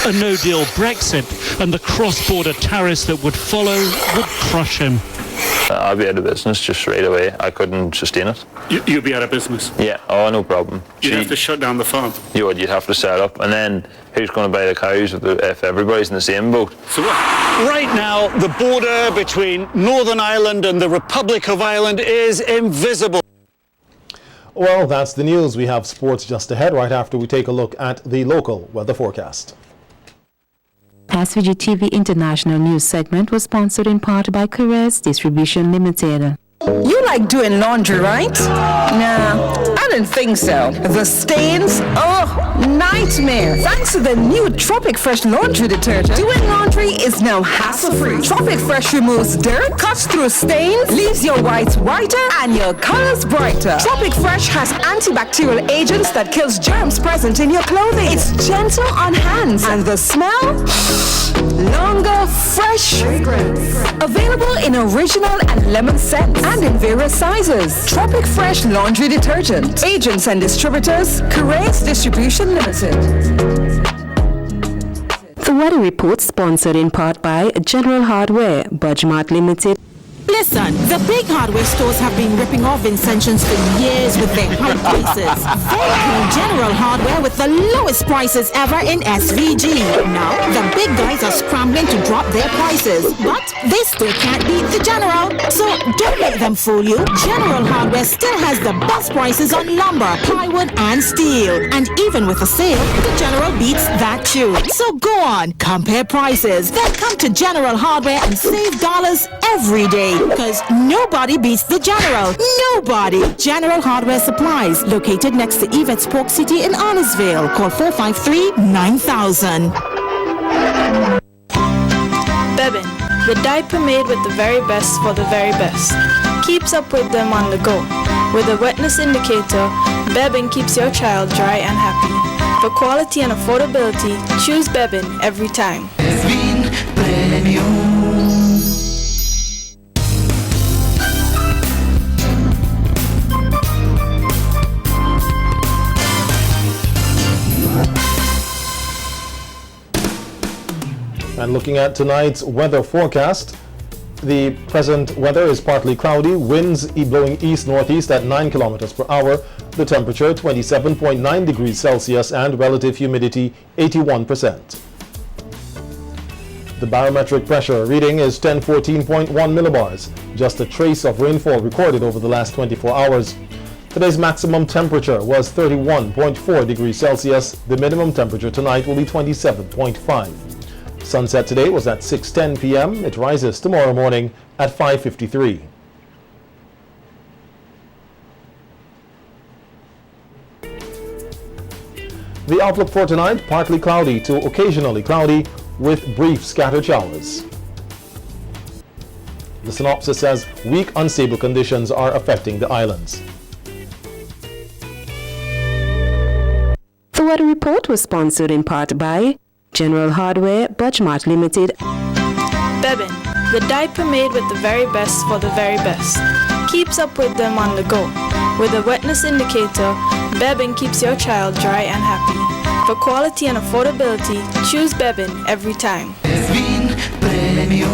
A no-deal Brexit and the cross-border tariffs that would follow would crush him. I'd be out of business just straight away. I couldn't sustain it. You'd be out of business? Yeah, oh, no problem. You'd have to shut down the farm? You would, you'd have to set up. And then who's going to buy the cows if everybody's in the same boat? So right now, the border between Northern Ireland and the Republic of Ireland is invisible. Well, that's the news. We have sports just ahead right after we take a look at the local weather forecast. SVG-TV International News segment was sponsored in part by Caress Distribution Limited. You like doing laundry, right? Nah, I didn't think so. The stains? Oh, nightmare. Thanks to the new Tropic Fresh laundry detergent, doing laundry is now hassle-free. Tropic Fresh removes dirt, cuts through stains, leaves your whites whiter, and your colors brighter. Tropic Fresh has antibacterial agents that kills germs present in your clothing. It's gentle on hands, and the smell? Longer, fresh fragrance. Available in original and lemon scents, and in various sizes. Tropic Fresh laundry detergent. Agents and distributors, Caress Distribution Limited. The weather report sponsored in part by General Hardware, Budgemart Limited. Listen, the big hardware stores have been ripping off Vincentians for years with their high prices. They call General Hardware with the lowest prices ever in SVG. Now, the big guys are scrambling to drop their prices, but they still can't beat the General. So don't let them fool you. General Hardware still has the best prices on lumber, plywood, and steel. And even with a sale, the General beats that too. So go on, compare prices. Then come to General Hardware and save dollars every day. Because nobody beats the General. Nobody. General Hardware Supplies, located next to Yvette's Pork City in Arnesville. Call 453-9000. Bebin, the diaper made with the very best for the very best. Keeps up with them on the go. With a wetness indicator, Bebin keeps your child dry and happy. For quality and affordability, choose Bebin every time. Bebin Premium. And looking at tonight's weather forecast, the present weather is partly cloudy, winds blowing east-northeast at 9 kilometers per hour, the temperature 27.9 degrees Celsius and relative humidity 81%. The barometric pressure reading is 1014.1 millibars, just a trace of rainfall recorded over the last 24 hours. Today's maximum temperature was 31.4 degrees Celsius. The minimum temperature tonight will be 27.5. Sunset today was at 6:10 p.m. It rises tomorrow morning at 5:53. The outlook for tonight, partly cloudy to occasionally cloudy with brief scattered showers. The synopsis says weak unstable conditions are affecting the islands. The weather report was sponsored in part by General Hardware, Budgemart Limited. Bebin, the diaper made with the very best for the very best. Keeps up with them on the go. With a wetness indicator, Bebin keeps your child dry and happy. For quality and affordability, choose Bebin every time. Bebin Premium.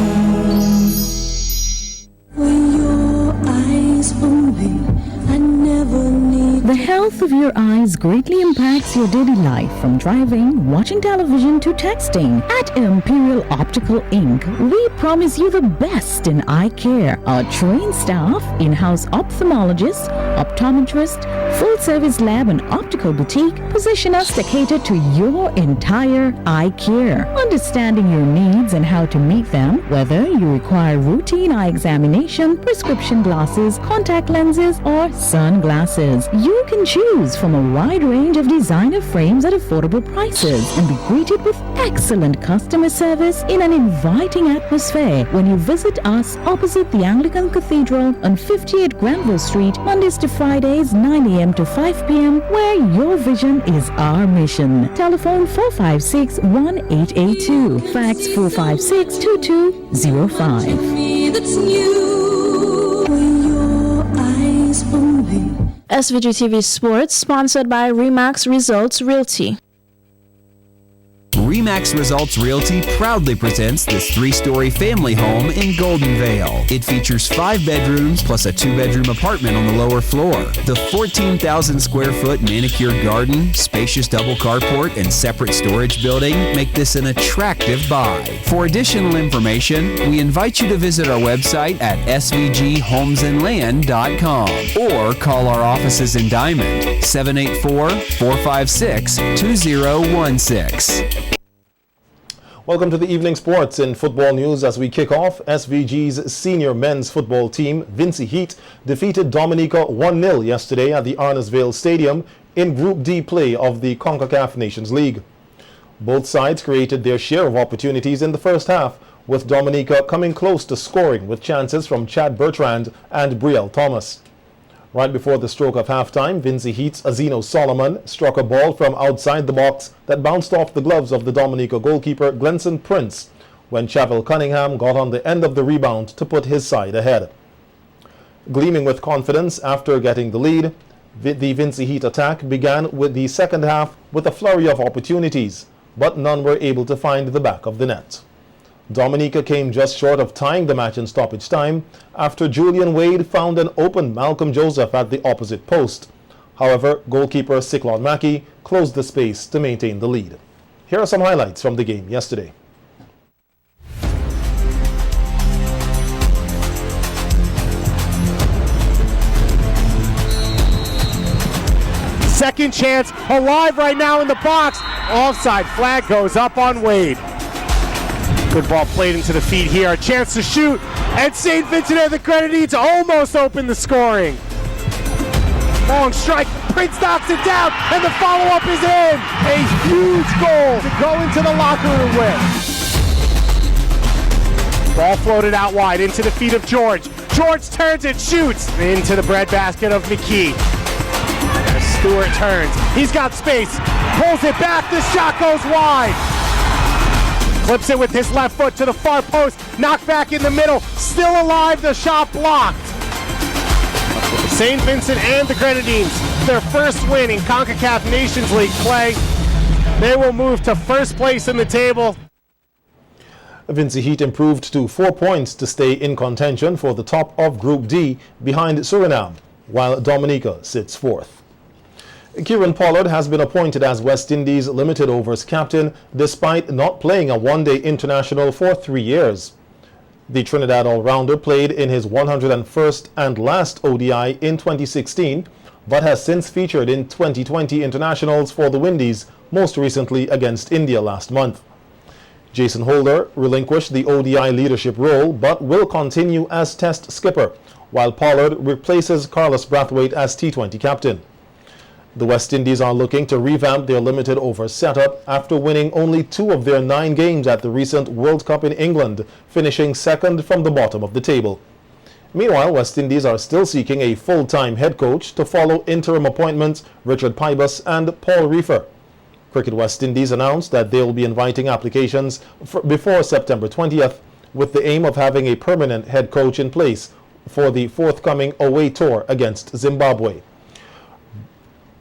When your eyes on me, I never need. The health of your eyes greatly impacts your daily life, from driving, watching television to texting. At Imperial Optical Inc., we promise you the best in eye care. Our trained staff, in-house ophthalmologists, optometrists, Full-service lab and optical boutique position us to cater to your entire eye care. Understanding your needs and how to meet them, whether you require routine eye examination, prescription glasses, contact lenses, or sunglasses, you can choose from a wide range of designer frames at affordable prices and be greeted with excellent customer service in an inviting atmosphere when you visit us opposite the Anglican Cathedral on 58 Granville Street, Mondays to Fridays, 9 a.m. to 5 p.m., where your vision is our mission. Telephone 456-1882. Fax 456-2205. SVG-TV Sports, sponsored by Remax Results Realty. Remax Results Realty proudly presents this 3-story family home in Golden Vale. It features 5 bedrooms plus a 2-bedroom apartment on the lower floor. The 14,000 square foot manicured garden, spacious double carport, and separate storage building make this an attractive buy. For additional information, we invite you to visit our website at svghomesandland.com or call our offices in Diamond, 784-456-2016. Welcome to the evening sports in football news as we kick off. SVG's senior men's football team, Vincy Heat, defeated Dominica 1-0 yesterday at the Arnesville Stadium in Group D play of the CONCACAF Nations League. Both sides created their share of opportunities in the first half, with Dominica coming close to scoring with chances from Chad Bertrand and Brielle Thomas. Right before the stroke of halftime, Vincy Heat's Azino Solomon struck a ball from outside the box that bounced off the gloves of the Dominica goalkeeper Glenson Prince when Chavel Cunningham got on the end of the rebound to put his side ahead. Gleaming with confidence after getting the lead, the Vincy Heat attack began with the second half with a flurry of opportunities, but none were able to find the back of the net. Dominica came just short of tying the match in stoppage time after Julian Wade found an open Malcolm Joseph at the opposite post. However, goalkeeper Cyclone Mackey closed the space to maintain the lead. Here are some highlights from the game yesterday. Second chance, alive right now in the box. Offside flag goes up on Wade. Good ball played into the feet here. A chance to shoot. And St. Vincent and the Grenadines almost open the scoring. Long strike. Prince knocks it down. And the follow-up is in. A huge goal to go into the locker room with. Ball floated out wide into the feet of George. George turns and shoots into the breadbasket of McKee. As Stewart turns. He's got space. Pulls it back. The shot goes wide. Flips it with his left foot to the far post. Knocked back in the middle. Still alive. The shot blocked. St. Vincent and the Grenadines, their first win in CONCACAF Nations League play. They will move to first place in the table. Vincy Heat improved to 4 points to stay in contention for the top of Group D behind Suriname, while Dominica sits fourth. Kieran Pollard has been appointed as West Indies limited overs captain despite not playing a one-day international for 3 years. The Trinidad all-rounder played in his 101st and last ODI in 2016, but has since featured in 2020 internationals for the Windies, most recently against India last month. Jason Holder relinquished the ODI leadership role but will continue as test skipper, while Pollard replaces Carlos Brathwaite as T20 captain. The West Indies are looking to revamp their limited over setup after winning only 2 of their 9 games at the recent World Cup in England, finishing second from the bottom of the table. Meanwhile, West Indies are still seeking a full-time head coach to follow interim appointments Richard Pybus and Paul Reefer. Cricket West Indies announced that they will be inviting applications before September 20th with the aim of having a permanent head coach in place for the forthcoming away tour against Zimbabwe.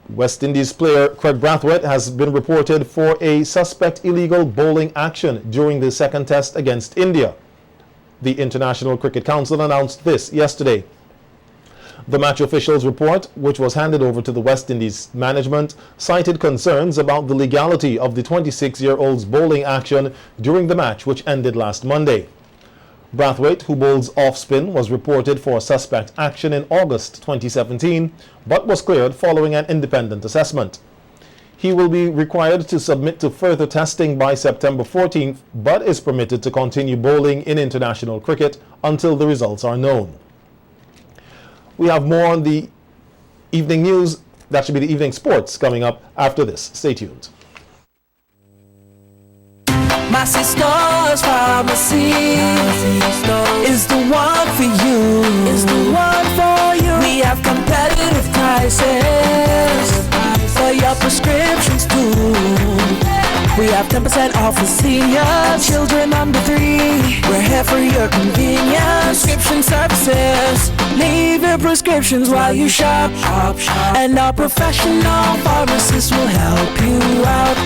West Indies player Craig Brathwaite has been reported for a suspect illegal bowling action during the second test against India. The International Cricket Council announced this yesterday. The match officials' report, which was handed over to the West Indies management, cited concerns about the legality of the 26-year-old's bowling action during the match which ended last Monday. Brathwaite, who bowls off-spin, was reported for suspect action in August 2017, but was cleared following an independent assessment. He will be required to submit to further testing by September 14th, but is permitted to continue bowling in international cricket until the results are known. We have more on the evening news. That should be the evening sports coming up after this. Stay tuned. My sister's pharmacy is the one for you. Is the one for you. We have competitive prices for your prescriptions too. We have 10% off for seniors, children under 3. We're here for your convenience. Prescription services. Leave your prescriptions while you shop. And our professional pharmacists will help you out.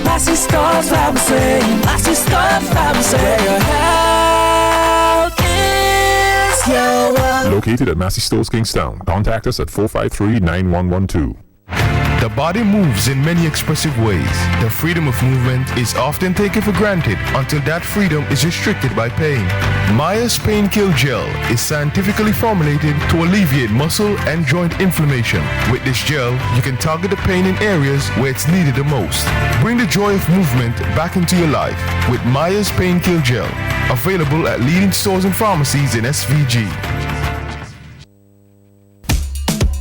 Massey Stores Pharmacy. Massey Stores Pharmacy. Where your health is your wealth. Located at Massey Stores, Kingstown. Contact us at 453-9112. The body moves in many expressive ways. The freedom of movement is often taken for granted until that freedom is restricted by pain. Myers Pain Kill Gel is scientifically formulated to alleviate muscle and joint inflammation. With this gel, you can target the pain in areas where it's needed the most. Bring the joy of movement back into your life with Myers Pain Kill Gel. Available at leading stores and pharmacies in SVG.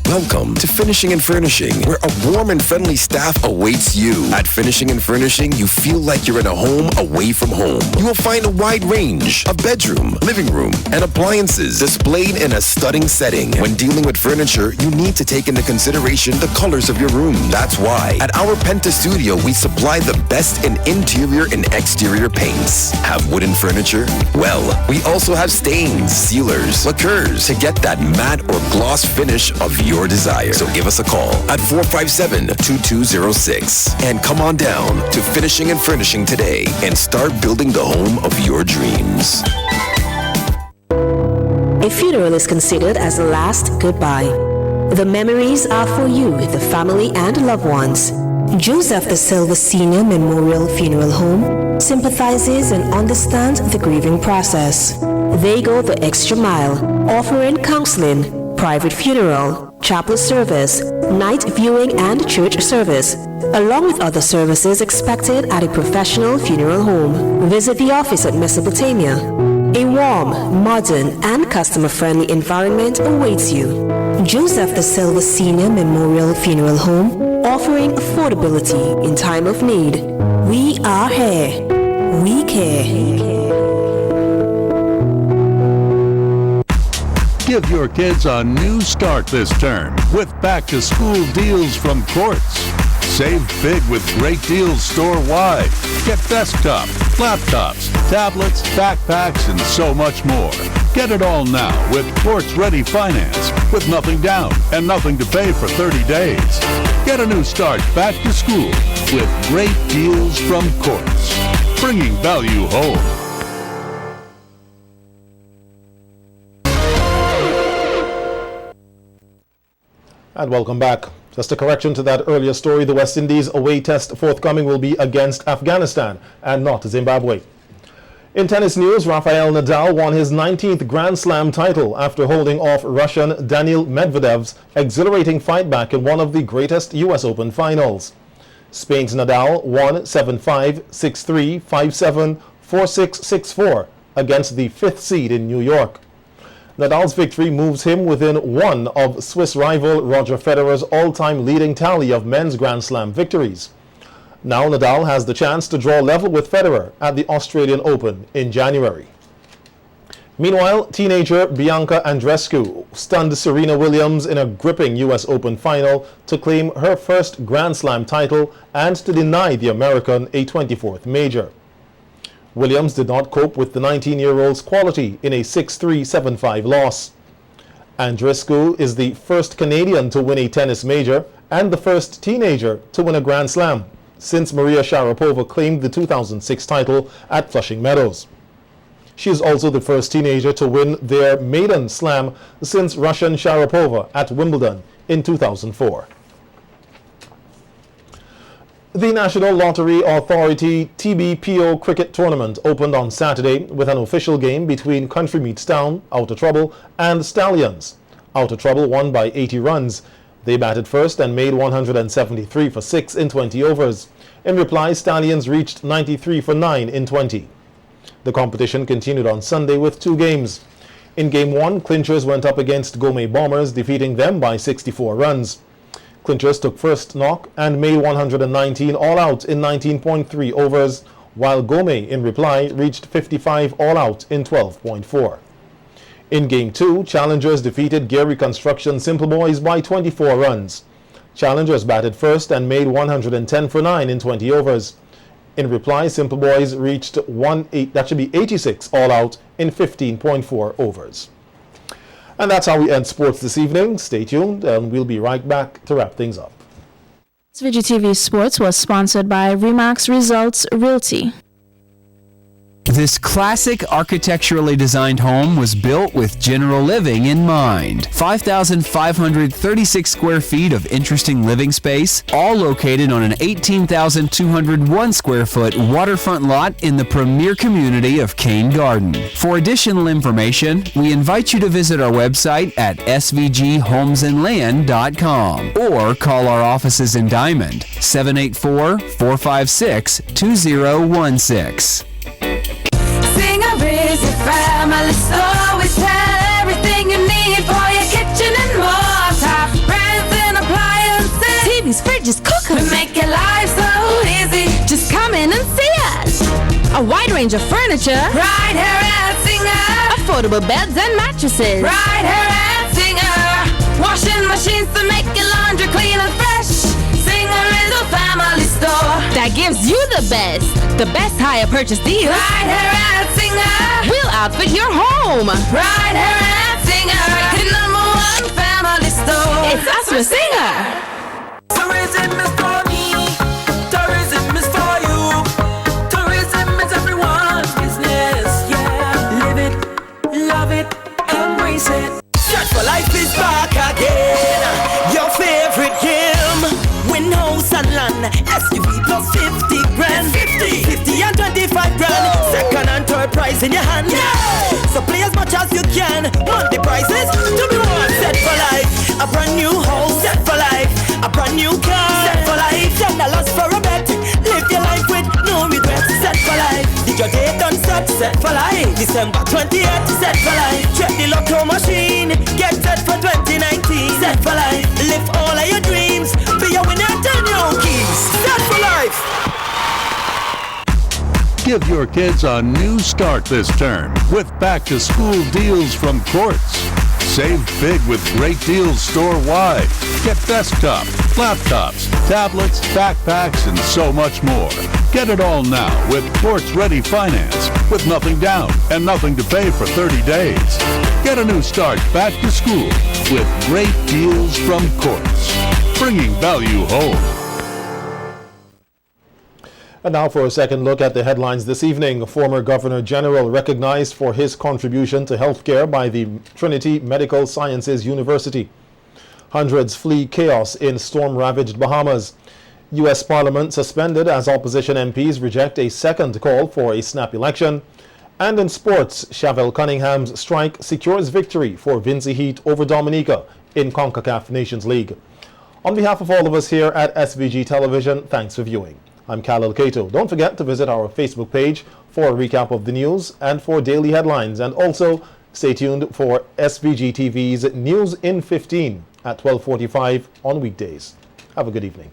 Welcome to Finishing and Furnishing, where a warm and friendly staff awaits you. At Finishing and Furnishing, you feel like you're in a home away from home. You will find a wide range of bedroom, living room, and appliances displayed in a stunning setting. When dealing with furniture, you need to take into consideration the colors of your room. That's why at our Penta Studio, we supply the best in interior and exterior paints. Have wooden furniture? Well, we also have stains, sealers, lacquers to get that matte or gloss finish of your desire. So give us a call at 457-2206 and come on down to Finishing and Furnishing today and start building the home of your dreams. A funeral is considered as a last goodbye. The memories are for you, the family and loved ones. Joseph the Silva Senior Memorial Funeral Home sympathizes and understands the grieving process. They go the extra mile, offering counseling, private funeral, chapel service, night viewing and church service, along with other services expected at a professional funeral home. Visit the office at Mesopotamia. A warm, modern and customer-friendly environment awaits you. Joseph the Silva Senior Memorial Funeral Home, offering affordability in time of need. We are here. We care. Give your kids a new start this term with back-to-school deals from Quartz. Save big with great deals store-wide. Get desktops, laptops, tablets, backpacks, and so much more. Get it all now with Quartz Ready Finance with nothing down and nothing to pay for 30 days. Get a new start back to school with great deals from Quartz. Bringing value home. And welcome back. Just a correction to that earlier story. The West Indies away test forthcoming will be against Afghanistan and not Zimbabwe. In tennis news, Rafael Nadal won his 19th Grand Slam title after holding off Russian Daniil Medvedev's exhilarating fight back in one of the greatest US Open finals. Spain's Nadal won 7-5, 6-3, 5-7, 4-6, 6-4 against the 5th seed in New York. Nadal's victory moves him within one of Swiss rival Roger Federer's all-time leading tally of men's Grand Slam victories. Now Nadal has the chance to draw level with Federer at the Australian Open in January. Meanwhile, teenager Bianca Andreescu stunned Serena Williams in a gripping US Open final to claim her first Grand Slam title and to deny the American a 24th major. Williams did not cope with the 19-year-old's quality in a 6-3, 7-5 loss. Andreescu is the first Canadian to win a tennis major and the first teenager to win a Grand Slam since Maria Sharapova claimed the 2006 title at Flushing Meadows. She is also the first teenager to win their maiden slam since Russian Sharapova at Wimbledon in 2004. The National Lottery Authority TBPO Cricket Tournament opened on Saturday with an official game between Country Meets Town, Outer Trouble, and Stallions. Outer Trouble won by 80 runs. They batted first and made 173 for 6 in 20 overs. In reply, Stallions reached 93 for 9 in 20. The competition continued on Sunday with 2 games. In Game 1, Clinchers went up against Gomez Bombers, defeating them by 64 runs. Clinchers took first knock and made 119 all out in 19.3 overs, while Gomez, in reply, reached 55 all out in 12.4. In Game 2, Challengers defeated Gary Construction Simple Boys by 24 runs. Challengers batted first and made 110 for 9 in 20 overs. In reply, Simple Boys reached 86 all out in 15.4 overs. And that's how we end sports this evening. Stay tuned and we'll be right back to wrap things up. SVG-TV Sports was sponsored by Remax Results Realty. This classic architecturally designed home was built with general living in mind. 5,536 square feet of interesting living space, all located on an 18,201 square foot waterfront lot in the premier community of Cane Garden. For additional information, we invite you to visit our website at svghomesandland.com or call our offices in Diamond, 784-456-2016. Is a family store. We sell everything you need for your kitchen and more. Top brands and appliances, TVs, fridges, cookers. We make your life so easy. Just come in and see us. A wide range of furniture. Right here at Singer. Affordable beds and mattresses. Right here at Singer. Washing machines to make your laundry clean and fresh. Singer is a family store that gives you the best hire purchase deals. Right here at Singer, we'll outfit your home. Right here at Singer, the #1 family store. It's us with Singer. Tourism is for me. Tourism is for you. Tourism is everyone's business. Yeah, live it, love it, embrace it. Search for Life is back again. Your favorite game. Win house and land. SUV plus 50 grand. 50 and 25 grand. Second and third prize in your hand. Yeah. So play as much as you can. Want the prizes to be won. Set for life. A brand new house. Set for life. A brand new car. Set for life. $10 for a bet. Live your life with no regrets. Set for life. Did your day done set? Set for life. December 28th. Set for life. Check the lotto machine. Get set for 2019. Set for life. Live all of your dreams. Be a winner. Turn your keys. Set for life. Give your kids a new start this term with back-to-school deals from Quartz. Save big with great deals store-wide. Get desktops, laptops, tablets, backpacks, and so much more. Get it all now with Quartz-ready finance with nothing down and nothing to pay for 30 days. Get a new start back to school with great deals from Quartz. Bringing value home. And now for a second look at the headlines this evening. Former Governor General recognized for his contribution to healthcare by the Trinity Medical Sciences University. Hundreds flee chaos in storm-ravaged Bahamas. U.S. Parliament suspended as opposition MPs reject a second call for a snap election. And in sports, Chevelle Cunningham's strike secures victory for Vincy Heat over Dominica in CONCACAF Nations League. On behalf of all of us here at SVG Television, thanks for viewing. I'm Khalil Kato. Don't forget to visit our Facebook page for a recap of the news and for daily headlines. And also stay tuned for SVG TV's News in 15 at 12:45 on weekdays. Have a good evening.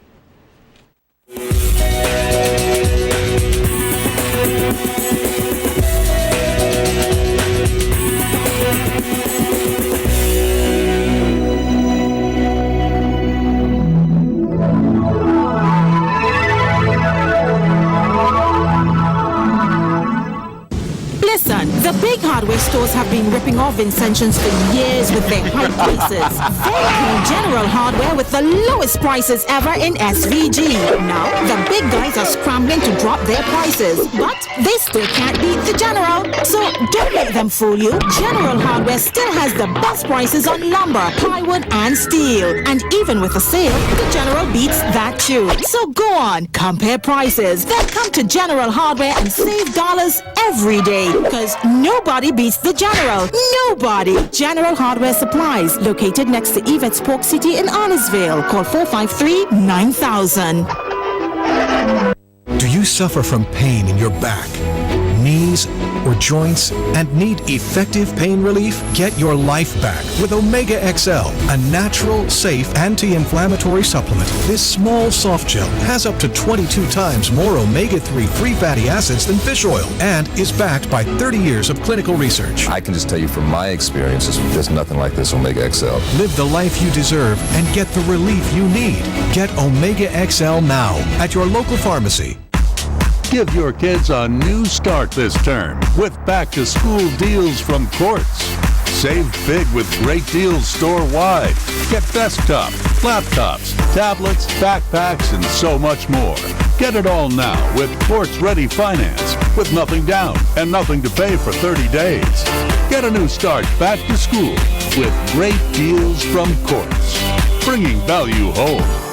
Listen, the big big hardware stores have been ripping off Vincentions for years with their high prices. They came General Hardware with the lowest prices ever in SVG. Now, the big guys are scrambling to drop their prices, but they still can't beat the General. So don't let them fool you. General Hardware still has the best prices on lumber, plywood, and steel. And even with a sale, the General beats that too. So go on, compare prices. Then come to General Hardware and save dollars every day. Because nobody beats the General. Nobody. General Hardware Supplies, located next to Yvette's Pork City in Arnesville. Call 453-9000. Do you suffer from pain in your back, knees, or joints and need effective pain relief? Get your life back with Omega XL, a natural, safe, anti-inflammatory supplement. This small soft gel has up to 22 times more omega-3 free fatty acids than fish oil and is backed by 30 years of clinical research. I can just tell you from my experiences, there's nothing like this Omega XL. Live the life you deserve and get the relief you need. Get Omega XL now at your local pharmacy. Give your kids a new start this term with back-to-school deals from Quartz. Save big with great deals store-wide. Get desktops, laptops, tablets, backpacks, and so much more. Get it all now with Quartz Ready Finance with nothing down and nothing to pay for 30 days. Get a new start back to school with great deals from Quartz. Bringing value home.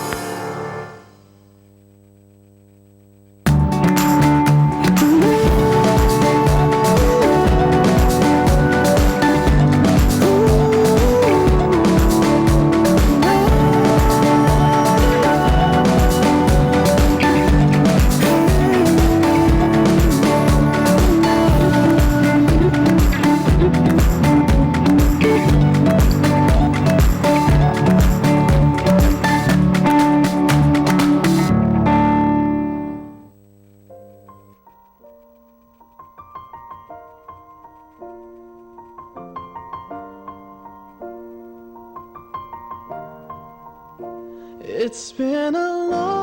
It's been a long